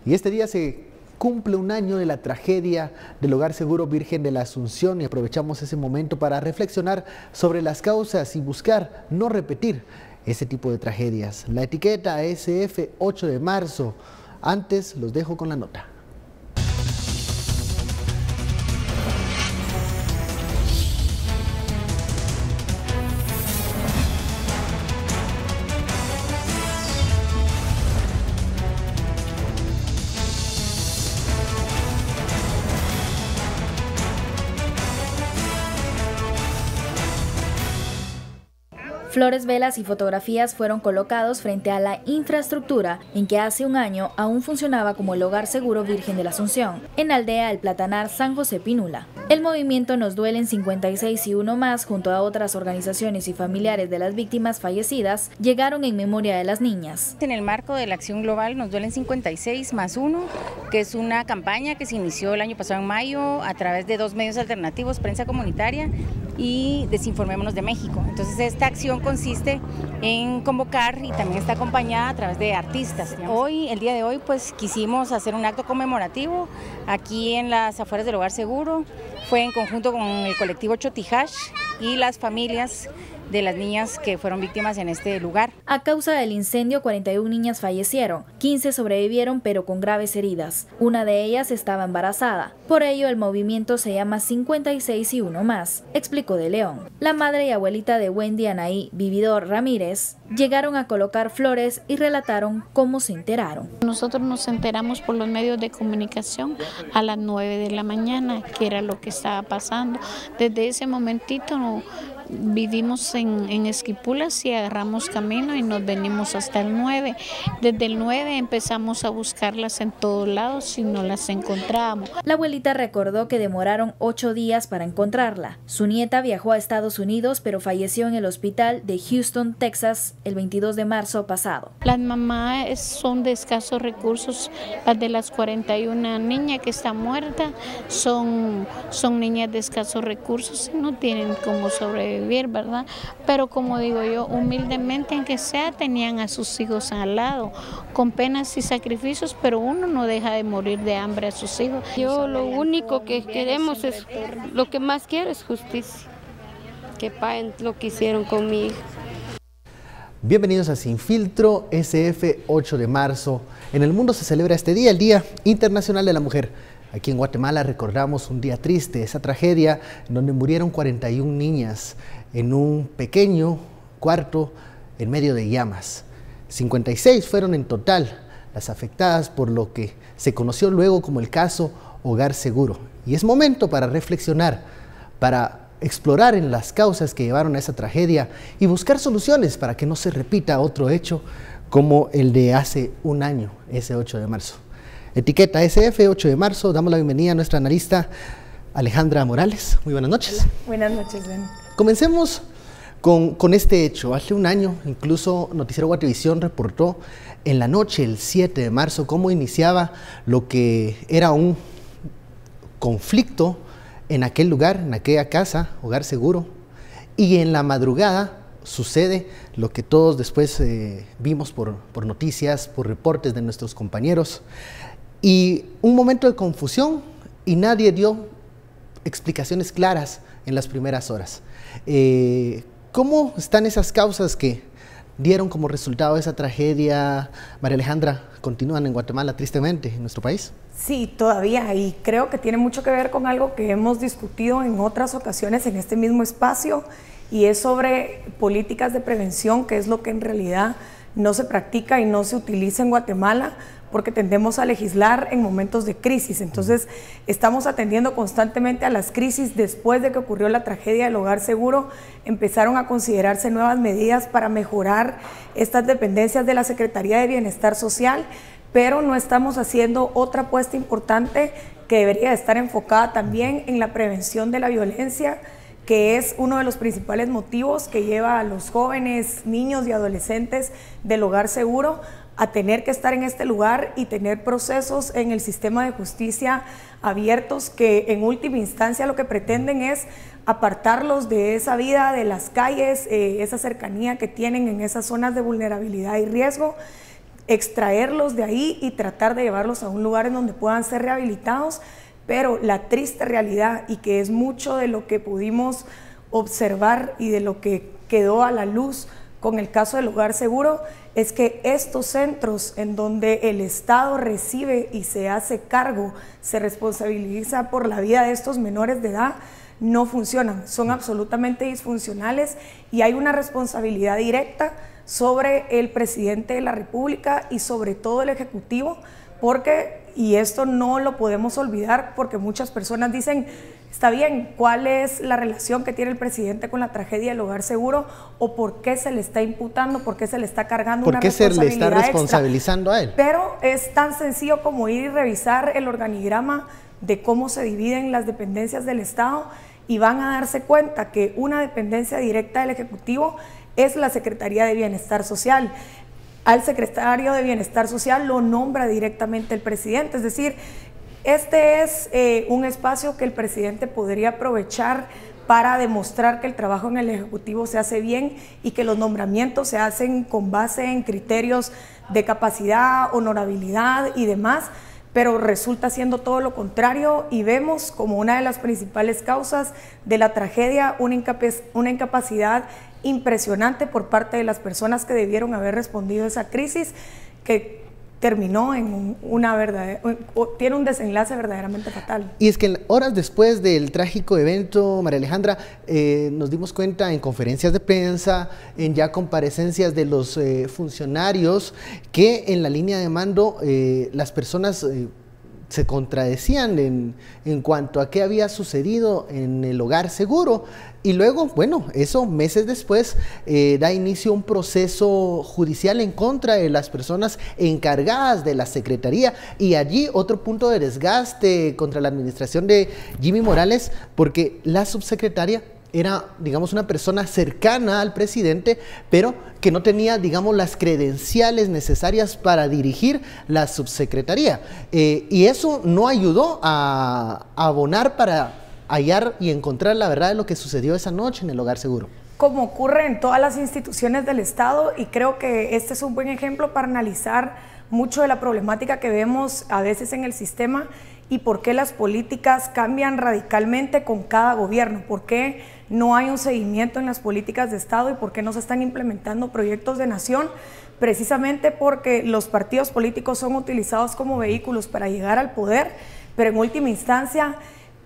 Y este día se cumple un año de la tragedia del Hogar Seguro Virgen de la Asunción y aprovechamos ese momento para reflexionar sobre las causas y buscar no repetir ese tipo de tragedias. La etiqueta SF 8 de marzo. Antes los dejo con la nota. Flores, velas y fotografías fueron colocados frente a la infraestructura en que hace un año aún funcionaba como el Hogar Seguro Virgen de la Asunción, en la aldea El Platanar, San José Pinula. El movimiento Nos Duelen 56 y Uno Más, junto a otras organizaciones y familiares de las víctimas fallecidas, llegaron en memoria de las niñas. En el marco de la acción global Nos Duelen 56 más 1, que es una campaña que se inició el año pasado en mayo a través de dos medios alternativos, Prensa Comunitaria y Desinformémonos de México. Entonces esta acción consiste en convocar y también está acompañada a través de artistas. Hoy, el día de hoy, pues quisimos hacer un acto conmemorativo aquí en las afueras del Hogar Seguro. Fue en conjunto con el colectivo Chotijash y las familias de las niñas que fueron víctimas en este lugar. A causa del incendio, 41 niñas fallecieron, 15 sobrevivieron pero con graves heridas. Una de ellas estaba embarazada. Por ello, el movimiento se llama 56 y Uno Más, explicó De León. La madre y abuelita de Wendy Anaí Vividor Ramírez llegaron a colocar flores y relataron cómo se enteraron. Nosotros nos enteramos por los medios de comunicación a las 9 de la mañana, que era lo que estaba pasando. Desde ese momentito vivimos en Esquipulas y agarramos camino y nos venimos hasta el 9. Desde el 9 empezamos a buscarlas en todos lados y no las encontrábamos. La abuelita recordó que demoraron 8 días para encontrarla. Su nieta viajó a Estados Unidos pero falleció en el hospital de Houston, Texas, el 22 de marzo pasado. Las mamás son de escasos recursos. Las de las 41 niñas que está muerta son niñas de escasos recursos y no tienen cómo sobrevivir, ¿verdad? Pero como digo yo, humildemente en que sea, tenían a sus hijos al lado, con penas y sacrificios, pero uno no deja de morir de hambre a sus hijos. Yo lo único que queremos es, lo que más quiero es justicia, que paguen lo que hicieron con mi hija. Bienvenidos a Sin Filtro, SF 8 de marzo. En el mundo se celebra este día, el Día Internacional de la Mujer. Aquí en Guatemala recordamos un día triste, esa tragedia en donde murieron 41 niñas en un pequeño cuarto en medio de llamas. 56 fueron en total las afectadas por lo que se conoció luego como el caso Hogar Seguro. Y es momento para reflexionar, para explorar en las causas que llevaron a esa tragedia y buscar soluciones para que no se repita otro hecho como el de hace un año, ese 8 de marzo. Etiqueta SF 8 de marzo, damos la bienvenida a nuestra analista Alejandra Morales. Muy buenas noches. Buenas noches, Ben. Comencemos con este hecho. Hace un año, incluso Noticiero Guatevisión reportó en la noche, el 7 de marzo, cómo iniciaba lo que era un conflicto en aquel lugar, en aquella casa, Hogar Seguro, y en la madrugada sucede lo que todos después vimos por noticias, por reportes de nuestros compañeros, y un momento de confusión y nadie dio explicaciones claras en las primeras horas. ¿Cómo están esas causas que dieron como resultado esa tragedia? María Alejandra, ¿continúan en Guatemala tristemente en nuestro país? Sí, todavía, y creo que tiene mucho que ver con algo que hemos discutido en otras ocasiones en este mismo espacio, y es sobre políticas de prevención, que es lo que en realidad no se practica y no se utiliza en Guatemala, porque tendemos a legislar en momentos de crisis. Entonces estamos atendiendo constantemente a las crisis. Después de que ocurrió la tragedia del Hogar Seguro, empezaron a considerarse nuevas medidas para mejorar estas dependencias de la Secretaría de Bienestar Social, pero no estamos haciendo otra apuesta importante que debería estar enfocada también en la prevención de la violencia, que es uno de los principales motivos que lleva a los jóvenes, niños y adolescentes del Hogar Seguro a tener que estar en este lugar y tener procesos en el sistema de justicia abiertos que en última instancia lo que pretenden es apartarlos de esa vida de las calles, esa cercanía que tienen en esas zonas de vulnerabilidad y riesgo, extraerlos de ahí y tratar de llevarlos a un lugar en donde puedan ser rehabilitados, pero la triste realidad, y que es mucho de lo que pudimos observar y de lo que quedó a la luz con el caso del Hogar Seguro, es que estos centros en donde el Estado recibe y se hace cargo, se responsabiliza por la vida de estos menores de edad, no funcionan, son absolutamente disfuncionales y hay una responsabilidad directa sobre el presidente de la República y sobre todo el Ejecutivo, porque, y esto no lo podemos olvidar, porque muchas personas dicen, está bien, ¿cuál es la relación que tiene el presidente con la tragedia del Hogar Seguro? ¿O por qué se le está imputando, por qué se le está cargando una responsabilidad extra? ¿Por qué se le está responsabilizando a él? Pero es tan sencillo como ir y revisar el organigrama de cómo se dividen las dependencias del Estado y van a darse cuenta que una dependencia directa del Ejecutivo es la Secretaría de Bienestar Social. Al secretario de Bienestar Social lo nombra directamente el presidente, es decir, este es un espacio que el presidente podría aprovechar para demostrar que el trabajo en el Ejecutivo se hace bien y que los nombramientos se hacen con base en criterios de capacidad, honorabilidad y demás, pero resulta siendo todo lo contrario y vemos como una de las principales causas de la tragedia una incapacidad impresionante por parte de las personas que debieron haber respondido a esa crisis que terminó en tiene un desenlace verdaderamente fatal. Y es que horas después del trágico evento, María Alejandra, nos dimos cuenta en conferencias de prensa, en ya comparecencias de los funcionarios, que en la línea de mando las personas se contradecían en cuanto a qué había sucedido en el Hogar Seguro. Y luego, bueno, eso meses después da inicio a un proceso judicial en contra de las personas encargadas de la Secretaría, y allí otro punto de desgaste contra la administración de Jimmy Morales, porque la subsecretaria era, digamos, una persona cercana al presidente, pero que no tenía, digamos, las credenciales necesarias para dirigir la subsecretaría. Y eso no ayudó a abonar para hallar y encontrar la verdad de lo que sucedió esa noche en el Hogar Seguro. Como ocurre en todas las instituciones del Estado, y creo que este es un buen ejemplo para analizar mucho de la problemática que vemos a veces en el sistema y por qué las políticas cambian radicalmente con cada gobierno, por qué no hay un seguimiento en las políticas de Estado y por qué no se están implementando proyectos de nación, precisamente porque los partidos políticos son utilizados como vehículos para llegar al poder, pero en última instancia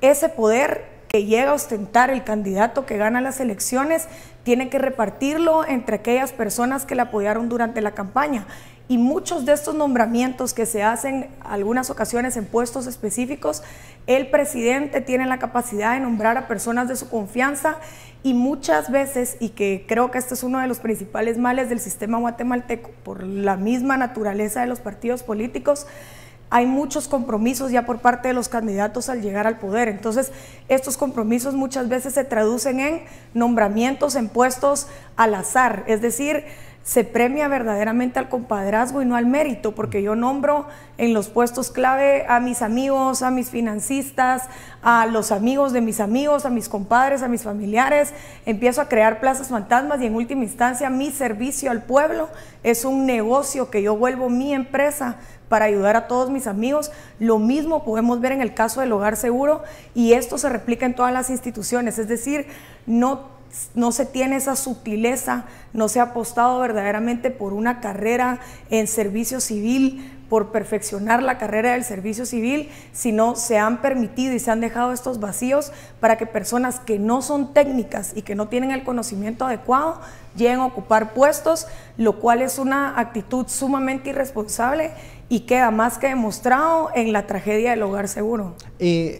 ese poder que llega a ostentar el candidato que gana las elecciones tiene que repartirlo entre aquellas personas que le apoyaron durante la campaña. Y muchos de estos nombramientos que se hacen algunas ocasiones en puestos específicos, el presidente tiene la capacidad de nombrar a personas de su confianza y muchas veces, y que creo que este es uno de los principales males del sistema guatemalteco por la misma naturaleza de los partidos políticos, hay muchos compromisos ya por parte de los candidatos al llegar al poder. Entonces, estos compromisos muchas veces se traducen en nombramientos en puestos al azar, es decir, se premia verdaderamente al compadrazgo y no al mérito, porque yo nombro en los puestos clave a mis amigos, a mis financistas, a los amigos de mis amigos, a mis compadres, a mis familiares, empiezo a crear plazas fantasmas y en última instancia mi servicio al pueblo es un negocio que yo vuelvo mi empresa para ayudar a todos mis amigos. Lo mismo podemos ver en el caso del Hogar Seguro y esto se replica en todas las instituciones, es decir, no se tiene esa sutileza, no se ha apostado verdaderamente por una carrera en servicio civil, por perfeccionar la carrera del servicio civil, sino se han permitido y se han dejado estos vacíos para que personas que no son técnicas y que no tienen el conocimiento adecuado lleguen a ocupar puestos, lo cual es una actitud sumamente irresponsable y queda más que demostrado en la tragedia del Hogar Seguro.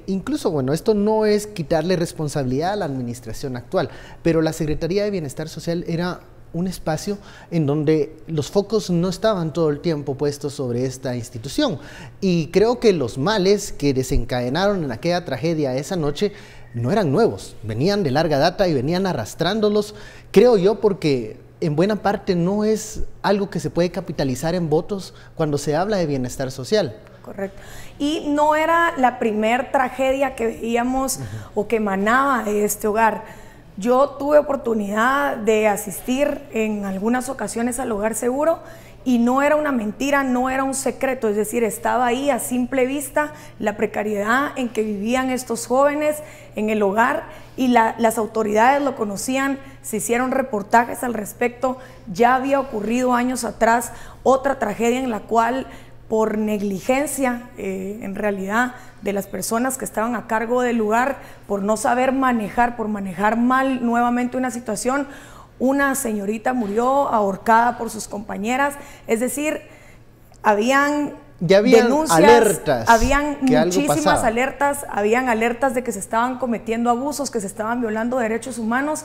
Incluso, bueno, esto no es quitarle responsabilidad a la administración actual, pero la Secretaría de Bienestar Social era un espacio en donde los focos no estaban todo el tiempo puestos sobre esta institución. Y creo que los males que desencadenaron en aquella tragedia esa noche no eran nuevos, venían de larga data y venían arrastrándolos, creo yo, porque en buena parte no es algo que se puede capitalizar en votos cuando se habla de bienestar social. Correcto. Y no era la primer tragedia que veíamos o que emanaba de este hogar. Yo tuve oportunidad de asistir en algunas ocasiones al Hogar Seguro y no era una mentira, no era un secreto, es decir, estaba ahí a simple vista la precariedad en que vivían estos jóvenes en el hogar, y las autoridades lo conocían, se hicieron reportajes al respecto. Ya había ocurrido años atrás otra tragedia en la cual, por negligencia en realidad de las personas que estaban a cargo del lugar, por no saber manejar, por manejar mal nuevamente una situación, una señorita murió ahorcada por sus compañeras. Es decir, habían denuncias, alertas, habían muchísimas alertas, habían alertas de que se estaban cometiendo abusos, que se estaban violando derechos humanos,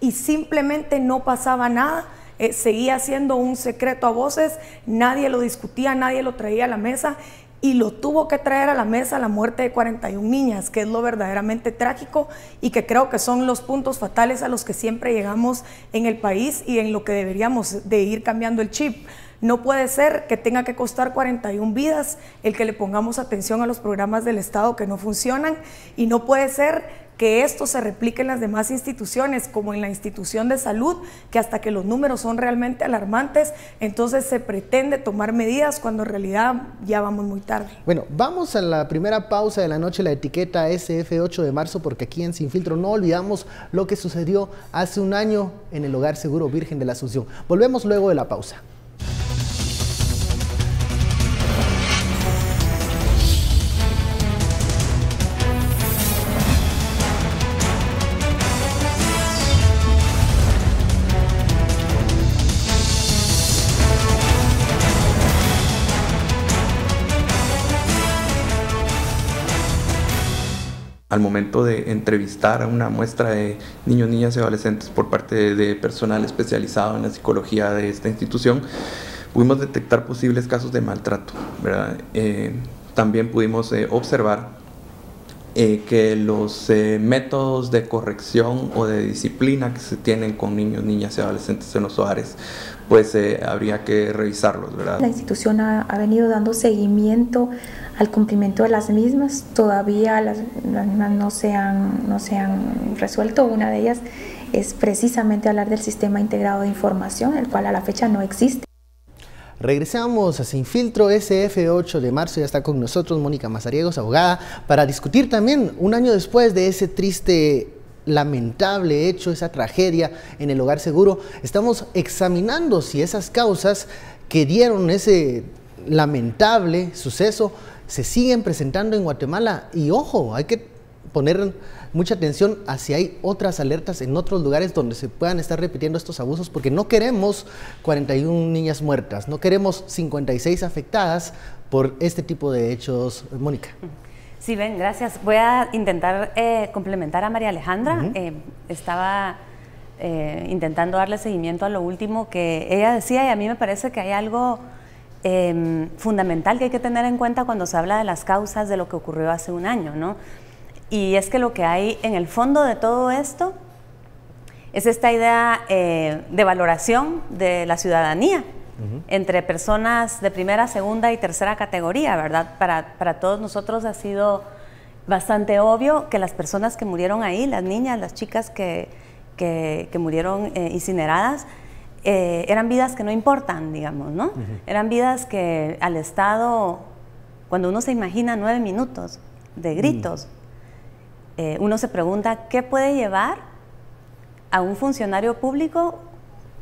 y simplemente no pasaba nada. Seguía siendo un secreto a voces, nadie lo discutía, nadie lo traía a la mesa, y lo tuvo que traer a la mesa la muerte de 41 niñas, que es lo verdaderamente trágico y que creo que son los puntos fatales a los que siempre llegamos en el país y en lo que deberíamos de ir cambiando el chip. No puede ser que tenga que costar 41 vidas el que le pongamos atención a los programas del Estado que no funcionan, y no puede ser que esto se replique en las demás instituciones, como en la institución de salud, que hasta que los números son realmente alarmantes, entonces se pretende tomar medidas cuando en realidad ya vamos muy tarde. Bueno, vamos a la primera pausa de la noche, la etiqueta SF8 de marzo, porque aquí en Sin Filtro no olvidamos lo que sucedió hace un año en el Hogar Seguro Virgen de la Asunción. Volvemos luego de la pausa. Al momento de entrevistar a una muestra de niños, niñas y adolescentes por parte de personal especializado en la psicología de esta institución, pudimos detectar posibles casos de maltrato, ¿verdad? También pudimos observar que los métodos de corrección o de disciplina que se tienen con niños, niñas y adolescentes en los hogares, pues habría que revisarlos, ¿verdad? La institución ha venido dando seguimiento al cumplimiento de las mismas. Todavía las mismas no se han resuelto. Una de ellas es precisamente hablar del sistema integrado de información, el cual a la fecha no existe. Regresamos a Sin Filtro, SF8 de marzo. Ya está con nosotros Mónica Mazariegos, abogada, para discutir también un año después de ese triste, lamentable hecho, esa tragedia en el Hogar Seguro. Estamos examinando si esas causas que dieron ese lamentable suceso se siguen presentando en Guatemala. Y ojo, hay que poner mucha atención a si hay otras alertas en otros lugares donde se puedan estar repitiendo estos abusos, porque no queremos 41 niñas muertas, no queremos 56 afectadas por este tipo de hechos. Mónica. Sí, Ben, gracias. Voy a intentar complementar a María Alejandra. Estaba intentando darle seguimiento a lo último que ella decía, y a mí me parece que hay algo fundamental que hay que tener en cuenta cuando se habla de las causas de lo que ocurrió hace un año, ¿no? Y es que lo que hay en el fondo de todo esto es esta idea de valoración de la ciudadanía entre personas de primera, segunda y tercera categoría, ¿verdad? Para todos nosotros ha sido bastante obvio que las personas que murieron ahí, las niñas, las chicas que murieron incineradas, eran vidas que no importan, digamos, ¿no? Eran vidas que al Estado, cuando uno se imagina 9 minutos de gritos, uno se pregunta qué puede llevar a un funcionario público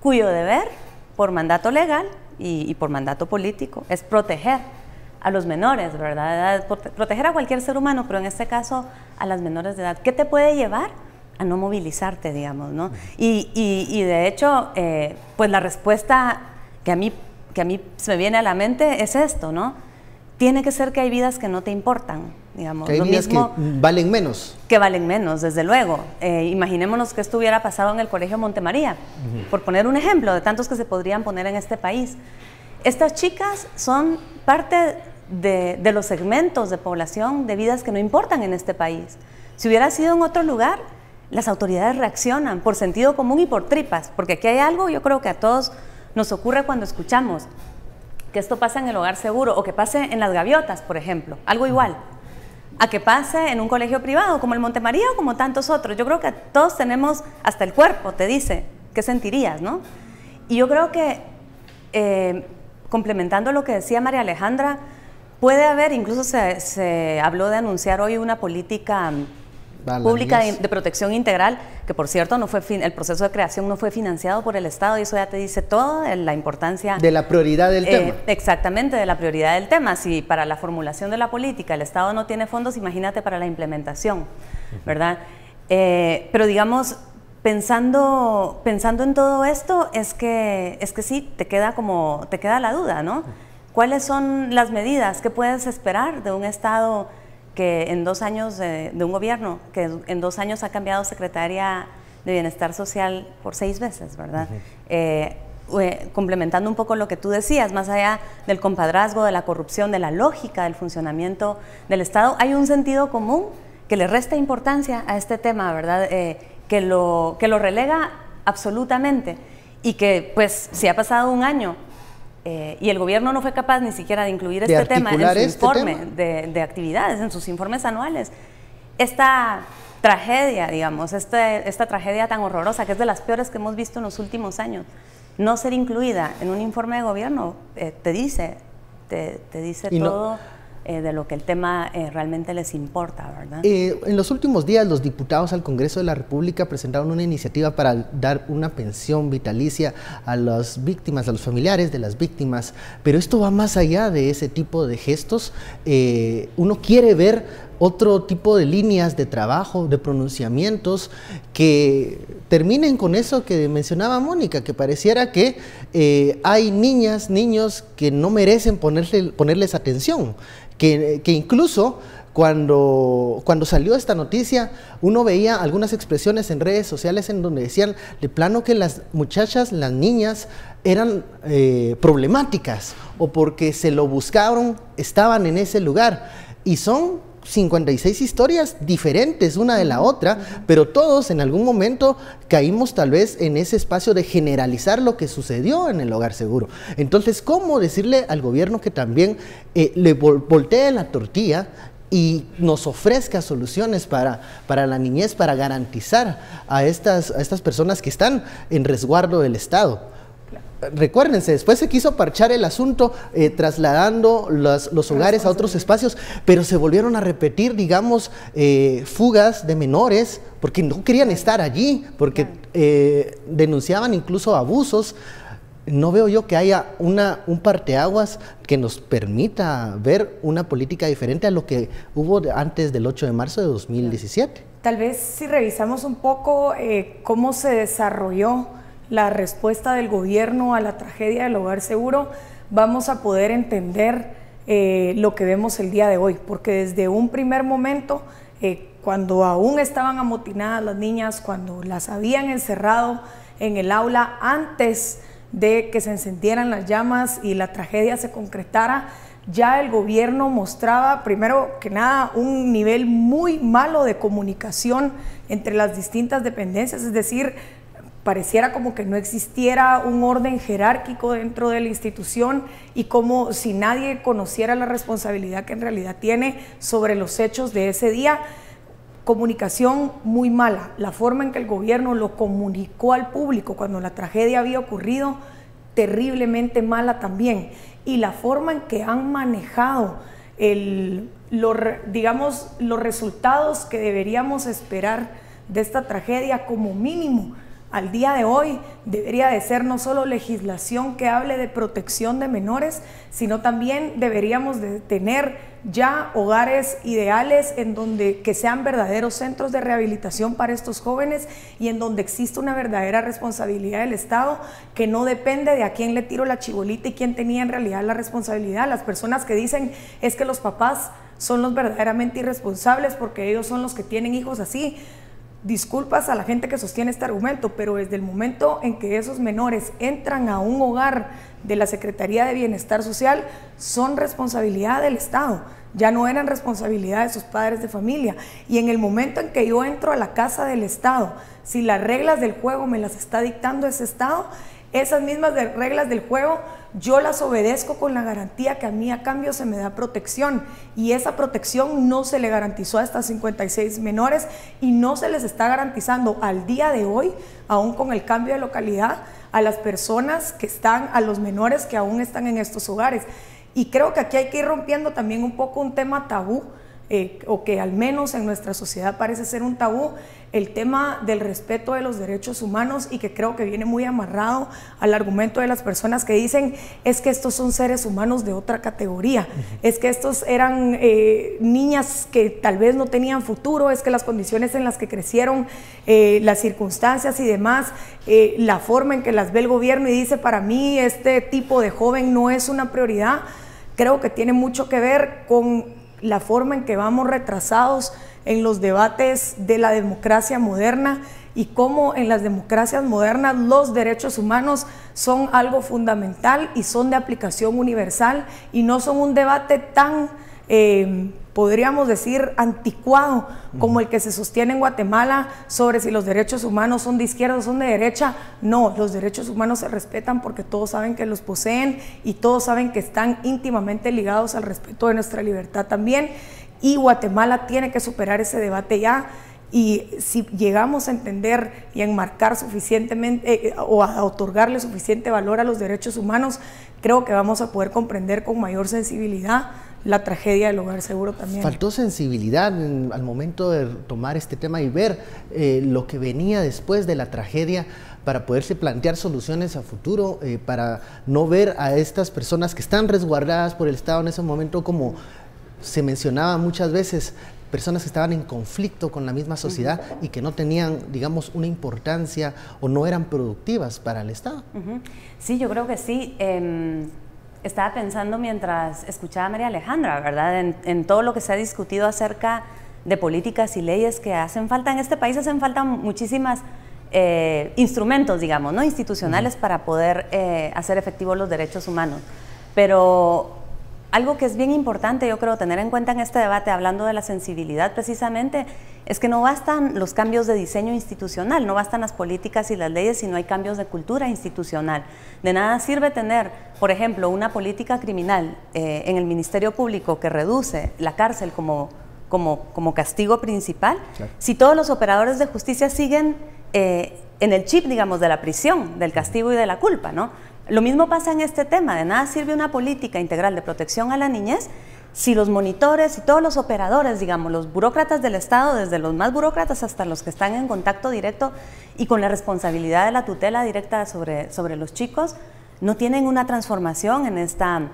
cuyo deber, por mandato legal y por mandato político, es proteger a los menores, ¿verdad? Proteger a cualquier ser humano, pero en este caso a las menores de edad. ¿Qué te puede llevar a no movilizarte, digamos, ¿no? Y de hecho, pues la respuesta que a mí se me viene a la mente es esto, ¿no? Tiene que ser que hay vidas que no te importan, digamos. Que hay vidas que valen menos. Que valen menos, desde luego. Imaginémonos que esto hubiera pasado en el Colegio Montemaría, por poner un ejemplo de tantos que se podrían poner en este país. Estas chicas son parte de los segmentos de población de vidas que no importan en este país. Si hubiera sido en otro lugar, las autoridades reaccionan por sentido común y por tripas, porque aquí hay algo, yo creo que a todos nos ocurre cuando escuchamos que esto pasa en el Hogar Seguro o que pase en Las Gaviotas, por ejemplo, algo igual, a que pase en un colegio privado como el Montemaría o como tantos otros. Yo creo que todos tenemos, hasta el cuerpo te dice qué sentirías, ¿no? Y yo creo que complementando lo que decía María Alejandra, puede haber, incluso se habló de anunciar hoy una política pública de protección integral, que por cierto el proceso de creación no fue financiado por el Estado, y eso ya te dice todo, la importancia de la prioridad del tema. Exactamente, de la prioridad del tema. Si para la formulación de la política el Estado no tiene fondos, imagínate para la implementación, ¿verdad? Pero digamos, pensando en todo esto, es que sí, te queda la duda, ¿no? ¿Cuáles son las medidas que puedes esperar de un Estado que en 2 años, de un gobierno que en 2 años ha cambiado secretaria de Bienestar Social por 6 veces, ¿verdad? Complementando un poco lo que tú decías, más allá del compadrazgo, de la corrupción, de la lógica del funcionamiento del Estado, hay un sentido común que le resta importancia a este tema, ¿verdad? Que lo relega absolutamente, y que pues si ha pasado 1 año y el gobierno no fue capaz ni siquiera de incluir este tema en su informe de actividades, en sus informes anuales, esta tragedia, digamos, esta tragedia tan horrorosa, que es de las peores que hemos visto en los últimos años, no ser incluida en un informe de gobierno, te dice todo de lo que el tema realmente les importa, ¿verdad? En los últimos días, los diputados al Congreso de la República presentaron una iniciativa para dar una pensión vitalicia a las víctimas, a los familiares de las víctimas, pero esto va más allá de ese tipo de gestos. Uno quiere ver otro tipo de líneas de trabajo, de pronunciamientos que terminen con eso que mencionaba Mónica, que pareciera que hay niñas, niños que no merecen ponerles atención, que incluso cuando salió esta noticia, uno veía algunas expresiones en redes sociales en donde decían de plano que las muchachas, las niñas, eran problemáticas, o porque se lo buscaron, estaban en ese lugar, y son 56 historias diferentes una de la otra, pero todos en algún momento caímos tal vez en ese espacio de generalizar lo que sucedió en el hogar seguro. Entonces, ¿cómo decirle al gobierno que también le voltee la tortilla y nos ofrezca soluciones para la niñez, para garantizar a estas personas que están en resguardo del Estado? Recuérdense, después se quiso parchar el asunto trasladando los hogares a otros espacios, pero se volvieron a repetir, digamos, fugas de menores porque no querían estar allí, porque denunciaban incluso abusos. No veo yo que haya un parteaguas que nos permita ver una política diferente a lo que hubo antes del 8 de marzo de 2017. Tal vez si revisamos un poco cómo se desarrolló la respuesta del gobierno a la tragedia del hogar seguro, vamos a poder entender lo que vemos el día de hoy, porque desde un primer momento, cuando aún estaban amotinadas las niñas, cuando las habían encerrado en el aula antes de que se encendieran las llamas y la tragedia se concretara, ya el gobierno mostraba, primero que nada, un nivel muy malo de comunicación entre las distintas dependencias, es decir, pareciera como que no existiera un orden jerárquico dentro de la institución y como si nadie conociera la responsabilidad que en realidad tiene sobre los hechos de ese día. Comunicación muy mala, la forma en que el gobierno lo comunicó al público cuando la tragedia había ocurrido, terriblemente mala también, y la forma en que han manejado digamos, los resultados que deberíamos esperar de esta tragedia como mínimo. Al día de hoy debería de ser no solo legislación que hable de protección de menores, sino también deberíamos de tener ya hogares ideales en donde que sean verdaderos centros de rehabilitación para estos jóvenes y en donde exista una verdadera responsabilidad del Estado que no depende de a quién le tiro la chibolita y quién tenía en realidad la responsabilidad. Las personas que dicen es que los papás son los verdaderamente irresponsables porque ellos son los que tienen hijos así. Disculpas a la gente que sostiene este argumento, pero desde el momento en que esos menores entran a un hogar de la Secretaría de Bienestar Social, son responsabilidad del Estado, ya no eran responsabilidad de sus padres de familia. Y en el momento en que yo entro a la casa del Estado, si las reglas del juego me las está dictando ese Estado, esas mismas reglas del juego yo las obedezco con la garantía que a mí a cambio se me da protección, y esa protección no se le garantizó a estas 56 menores y no se les está garantizando al día de hoy, aún con el cambio de localidad, a las personas que están, a los menores que aún están en estos hogares. Y creo que aquí hay que ir rompiendo también un poco un tema tabú, o que al menos en nuestra sociedad parece ser un tabú, el tema del respeto de los derechos humanos, y que creo que viene muy amarrado al argumento de las personas que dicen es que estos son seres humanos de otra categoría, es que estos eran niñas que tal vez no tenían futuro, es que las condiciones en las que crecieron, las circunstancias y demás, la forma en que las ve el gobierno y dice para mí este tipo de joven no es una prioridad, creo que tiene mucho que ver con la forma en que vamos retrasados en los debates de la democracia moderna y cómo en las democracias modernas los derechos humanos son algo fundamental y son de aplicación universal y no son un debate tan, podríamos decir, anticuado como el que se sostiene en Guatemala sobre si los derechos humanos son de izquierda o son de derecha. No, los derechos humanos se respetan porque todos saben que los poseen y todos saben que están íntimamente ligados al respeto de nuestra libertad también, y Guatemala tiene que superar ese debate ya. Y si llegamos a entender y a enmarcar suficientemente o a otorgarle suficiente valor a los derechos humanos, creo que vamos a poder comprender con mayor sensibilidad la tragedia del hogar seguro también. Faltó sensibilidad al momento de tomar este tema y ver lo que venía después de la tragedia para poderse plantear soluciones a futuro, para no ver a estas personas que están resguardadas por el Estado en ese momento, como se mencionaba muchas veces, personas que estaban en conflicto con la misma sociedad y que no tenían, digamos, una importancia o no eran productivas para el Estado. Sí, yo creo que sí. Estaba pensando mientras escuchaba a María Alejandra, ¿verdad? En todo lo que se ha discutido acerca de políticas y leyes que hacen falta. En este país hacen falta muchísimas instrumentos, digamos, ¿no? Institucionales para poder hacer efectivos los derechos humanos. Pero algo que es bien importante, yo creo, tener en cuenta en este debate, hablando de la sensibilidad precisamente, es que no bastan los cambios de diseño institucional, no bastan las políticas y las leyes si no hay cambios de cultura institucional. De nada sirve tener, por ejemplo, una política criminal en el Ministerio Público que reduce la cárcel como castigo principal, claro, si todos los operadores de justicia siguen en el chip, digamos, de la prisión, del castigo y de la culpa, ¿no? Lo mismo pasa en este tema. De nada sirve una política integral de protección a la niñez si los monitores y todos los operadores, digamos, los burócratas del Estado, desde los más burócratas hasta los que están en contacto directo y con la responsabilidad de la tutela directa sobre los chicos, no tienen una transformación en esta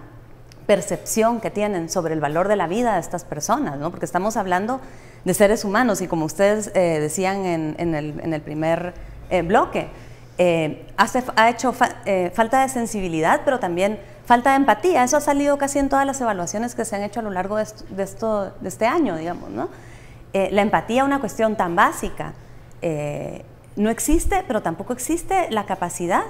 percepción que tienen sobre el valor de la vida de estas personas, ¿no? Porque estamos hablando de seres humanos y, como ustedes decían en el primer bloque, ha hecho falta de sensibilidad, pero también falta de empatía. Eso ha salido casi en todas las evaluaciones que se han hecho a lo largo de este año, digamos, ¿no? La empatía, una cuestión tan básica, no existe, pero tampoco existe la capacidad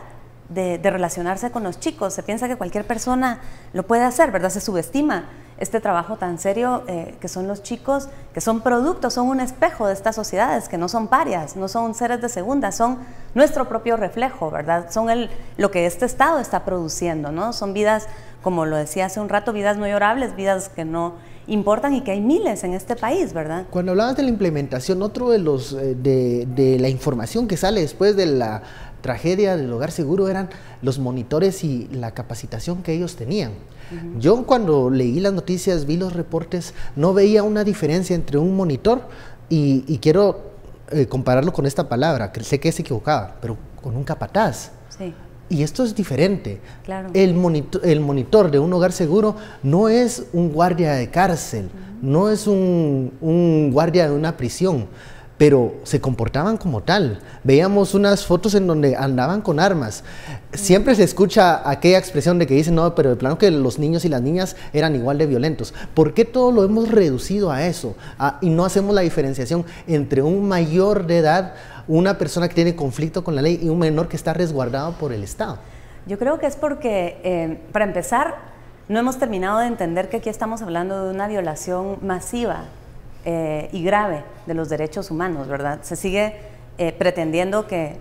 de relacionarse con los chicos. Se piensa que cualquier persona lo puede hacer, ¿verdad? Se subestima este trabajo tan serio que son los chicos, que son productos, son un espejo de estas sociedades, que no son parias, no son seres de segunda, son nuestro propio reflejo, ¿verdad? Son lo que este Estado está produciendo, ¿no? Son vidas, como lo decía hace un rato, vidas no llorables, vidas que no importan y que hay miles en este país, ¿verdad? Cuando hablabas de la implementación, otro de los de la información que sale después de la tragedia del hogar seguro eran los monitores y la capacitación que ellos tenían. Yo, cuando leí las noticias, vi los reportes, no veía una diferencia entre un monitor y quiero compararlo con esta palabra, que sé que es equivocada, pero con un capataz. Sí. Y esto es diferente. Claro. El monitor de un hogar seguro no es un guardia de cárcel, no es un guardia de una prisión, pero se comportaban como tal. Veíamos unas fotos en donde andaban con armas. Siempre se escucha aquella expresión de que dicen, no, pero de plano que los niños y las niñas eran igual de violentos. ¿Por qué todo lo hemos reducido a eso? Y no hacemos la diferenciación entre un mayor de edad, una persona que tiene conflicto con la ley, y un menor que está resguardado por el Estado? Yo creo que es porque, para empezar, no hemos terminado de entender que aquí estamos hablando de una violación masiva y grave de los derechos humanos, ¿verdad? Se sigue pretendiendo que,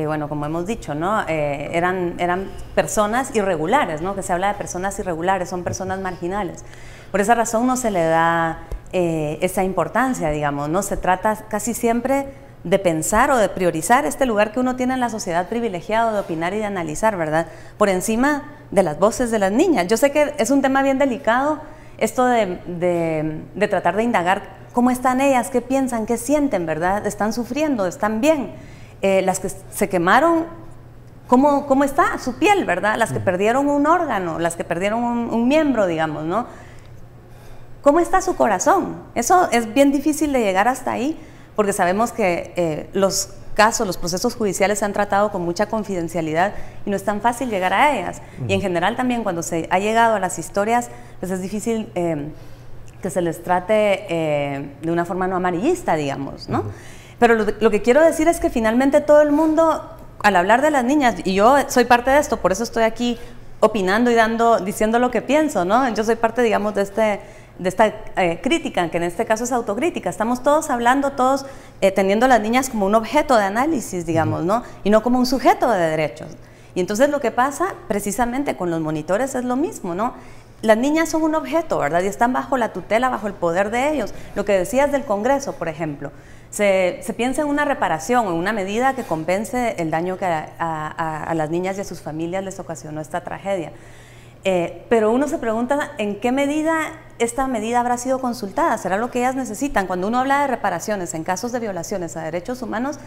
bueno, como hemos dicho, ¿no? Eran personas irregulares, ¿no? Que se habla de personas irregulares, son personas marginales. Por esa razón no se le da esa importancia, digamos, ¿no? Se trata casi siempre de pensar o de priorizar este lugar que uno tiene en la sociedad privilegiado de opinar y de analizar, ¿verdad? Por encima de las voces de las niñas. Yo sé que es un tema bien delicado, esto de tratar de indagar cómo están ellas, qué piensan, qué sienten, ¿verdad? ¿Están sufriendo? ¿Están bien? Las que se quemaron, ¿cómo está su piel, ¿verdad? Las que perdieron un órgano, las que perdieron un miembro, digamos, ¿no? ¿Cómo está su corazón? Eso es bien difícil de llegar hasta ahí, porque sabemos que los casos, los procesos judiciales se han tratado con mucha confidencialidad y no es tan fácil llegar a ellas. Y en general también cuando se ha llegado a las historias, pues es difícil que se les trate de una forma no amarillista, digamos, ¿no? Pero lo que quiero decir es que finalmente todo el mundo, al hablar de las niñas, y yo soy parte de esto, por eso estoy aquí opinando y diciendo lo que pienso, ¿no? Yo soy parte, digamos, de esta crítica, que en este caso es autocrítica. Estamos todos hablando, todos teniendo a las niñas como un objeto de análisis, digamos, ¿no? Y no como un sujeto de derechos. Y entonces lo que pasa precisamente con los monitores es lo mismo, ¿no? Las niñas son un objeto, ¿verdad? Y están bajo la tutela, bajo el poder de ellos. Lo que decías del Congreso, por ejemplo, se piensa en una reparación, en una medida que compense el daño que a las niñas y a sus familias les ocasionó esta tragedia. Pero uno se pregunta en qué medida esta medida habrá sido consultada, será lo que ellas necesitan. Cuando uno habla de reparaciones en casos de violaciones a derechos humanos,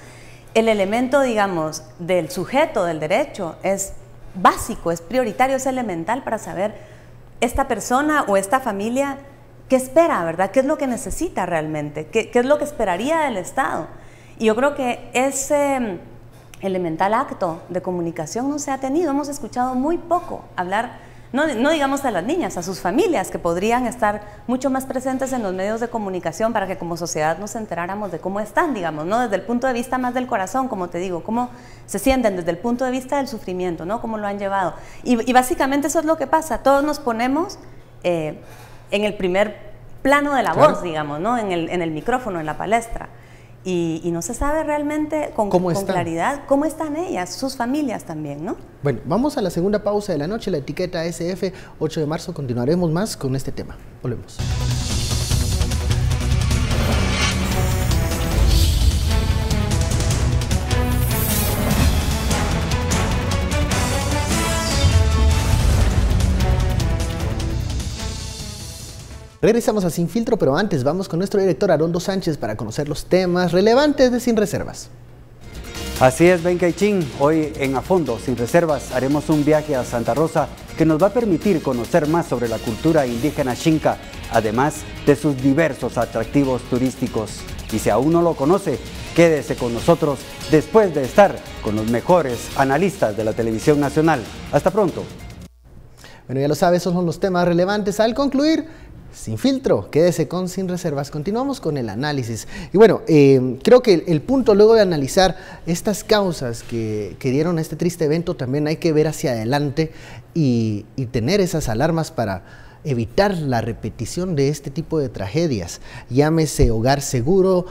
el elemento, digamos, del sujeto del derecho es básico, es prioritario, es elemental para saber esta persona o esta familia qué espera, ¿verdad? ¿Qué es lo que necesita realmente? ¿Qué es lo que esperaría del Estado? Y yo creo que ese elemental acto de comunicación no se ha tenido. Hemos escuchado muy poco hablar, no digamos a las niñas, a sus familias, que podrían estar mucho más presentes en los medios de comunicación para que como sociedad nos enteráramos de cómo están, digamos, ¿no? Desde el punto de vista más del corazón, como te digo, cómo se sienten desde el punto de vista del sufrimiento, ¿no? Cómo lo han llevado. Y básicamente eso es lo que pasa, todos nos ponemos en el primer plano de la voz, digamos, ¿no? En el micrófono, en la palestra. Y no se sabe realmente con claridad cómo están ellas, sus familias también, ¿no? Bueno, vamos a la segunda pausa de la noche, la etiqueta SF 8 de marzo, continuaremos más con este tema. Volvemos. Regresamos a Sin Filtro, pero antes vamos con nuestro director Arondo Sánchez para conocer los temas relevantes de Sin Reservas. Así es, Ben Caichín. Hoy en A Fondo, Sin Reservas, haremos un viaje a Santa Rosa que nos va a permitir conocer más sobre la cultura indígena Xinca, además de sus diversos atractivos turísticos. Y si aún no lo conoce, quédese con nosotros después de estar con los mejores analistas de la televisión nacional. Hasta pronto. Bueno, ya lo sabes, esos son los temas relevantes al concluir Sin Filtro. Quédese con Sin Reservas. Continuamos con el análisis. Y bueno, creo que el punto luego de analizar estas causas que dieron este triste evento, también hay que ver hacia adelante y tener esas alarmas para evitar la repetición de este tipo de tragedias. Llámese Hogar Seguro,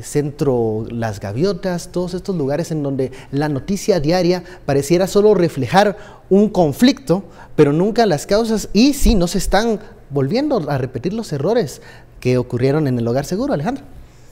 Centro Las Gaviotas, todos estos lugares en donde la noticia diaria pareciera solo reflejar un conflicto, pero nunca las causas, y sí, no se están volviendo a repetir los errores que ocurrieron en el Hogar Seguro, Alejandra.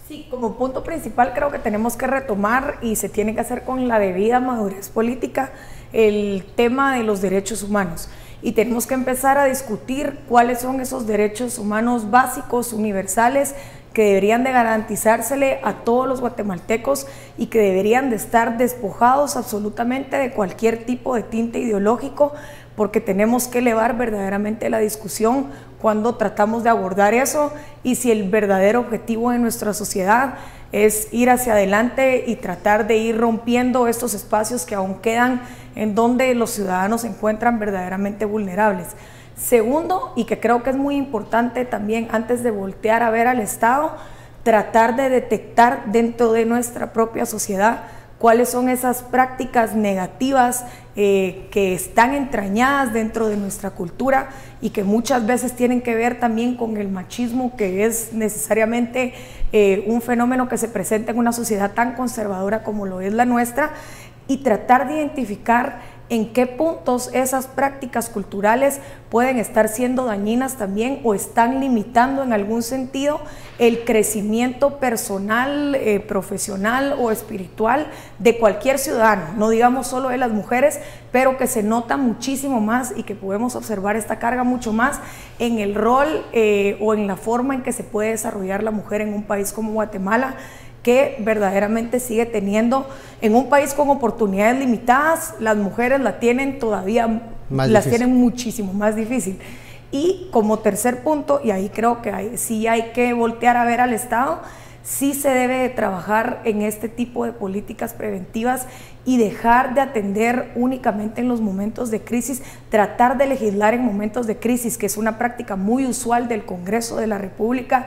Sí, como punto principal creo que tenemos que retomar, y se tiene que hacer con la debida madurez política, el tema de los derechos humanos. Y tenemos que empezar a discutir cuáles son esos derechos humanos básicos, universales, que deberían de garantizársele a todos los guatemaltecos y que deberían de estar despojados absolutamente de cualquier tipo de tinte ideológico, porque tenemos que elevar verdaderamente la discusión cuando tratamos de abordar eso, y si el verdadero objetivo de nuestra sociedad es ir hacia adelante y tratar de ir rompiendo estos espacios que aún quedan en donde los ciudadanos se encuentran verdaderamente vulnerables. Segundo, y que creo que es muy importante también antes de voltear a ver al Estado, tratar de detectar dentro de nuestra propia sociedad cuáles son esas prácticas negativas que están entrañadas dentro de nuestra cultura y que muchas veces tienen que ver también con el machismo, que es necesariamente un fenómeno que se presenta en una sociedad tan conservadora como lo es la nuestra, y tratar de identificar en qué puntos esas prácticas culturales pueden estar siendo dañinas también o están limitando en algún sentido el crecimiento personal, profesional o espiritual de cualquier ciudadano, no digamos solo de las mujeres, pero que se nota muchísimo más y que podemos observar esta carga mucho más en el rol o en la forma en que se puede desarrollar la mujer en un país como Guatemala, que verdaderamente sigue teniendo, en un país con oportunidades limitadas, las mujeres la tienen todavía, las tienen muchísimo más difícil. Y como tercer punto, y ahí creo que sí hay que voltear a ver al Estado, sí se debe de trabajar en este tipo de políticas preventivas y dejar de atender únicamente en los momentos de crisis, tratar de legislar en momentos de crisis, que es una práctica muy usual del Congreso de la República,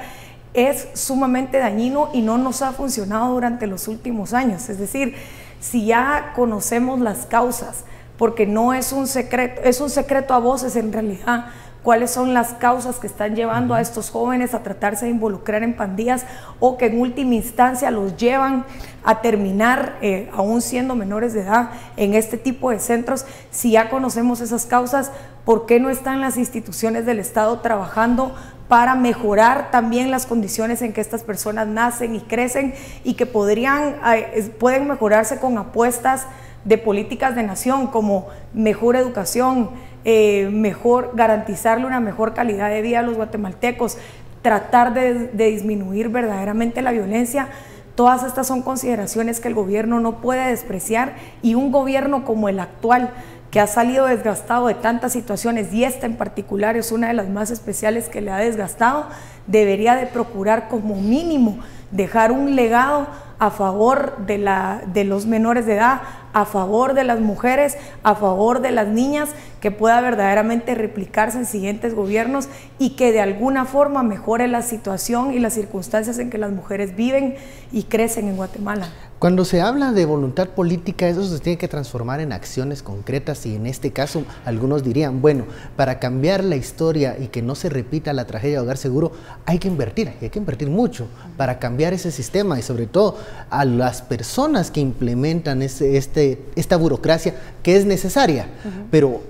es sumamente dañino y no nos ha funcionado durante los últimos años. Es decir, si ya conocemos las causas, porque no es un secreto, es un secreto a voces en realidad, cuáles son las causas que están llevando a estos jóvenes a tratarse de involucrar en pandillas o que en última instancia los llevan a terminar, aún siendo menores de edad, en este tipo de centros. Si ya conocemos esas causas, ¿por qué no están las instituciones del Estado trabajando para mejorar también las condiciones en que estas personas nacen y crecen y que pueden mejorarse con apuestas de políticas de nación como mejor educación, mejor garantizarle una mejor calidad de vida a los guatemaltecos, tratar de disminuir verdaderamente la violencia? Todas estas son consideraciones que el gobierno no puede despreciar, y un gobierno como el actual, que ha salido desgastado de tantas situaciones, y esta en particular es una de las más especiales que le ha desgastado, debería de procurar como mínimo dejar un legado a favor de los menores de edad, a favor de las mujeres, a favor de las niñas, que pueda verdaderamente replicarse en siguientes gobiernos y que de alguna forma mejore la situación y las circunstancias en que las mujeres viven y crecen en Guatemala. Cuando se habla de voluntad política, eso se tiene que transformar en acciones concretas, y en este caso algunos dirían, bueno, para cambiar la historia y que no se repita la tragedia de Hogar Seguro, hay que invertir mucho para cambiar ese sistema, y sobre todo a las personas que implementan esta burocracia que es necesaria, pero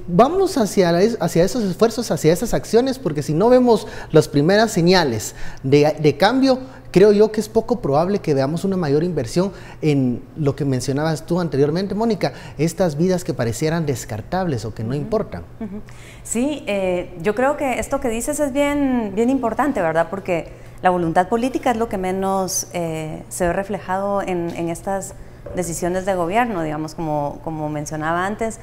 vamos hacia esos esfuerzos, hacia esas acciones, porque si no vemos las primeras señales de cambio, creo yo que es poco probable que veamos una mayor inversión en lo que mencionabas tú anteriormente, Mónica, estas vidas que parecieran descartables o que no importan. Sí, yo creo que esto que dices es bien importante, ¿verdad? Porque la voluntad política es lo que menos se ve reflejado en estas decisiones de gobierno, digamos, como mencionaba antes.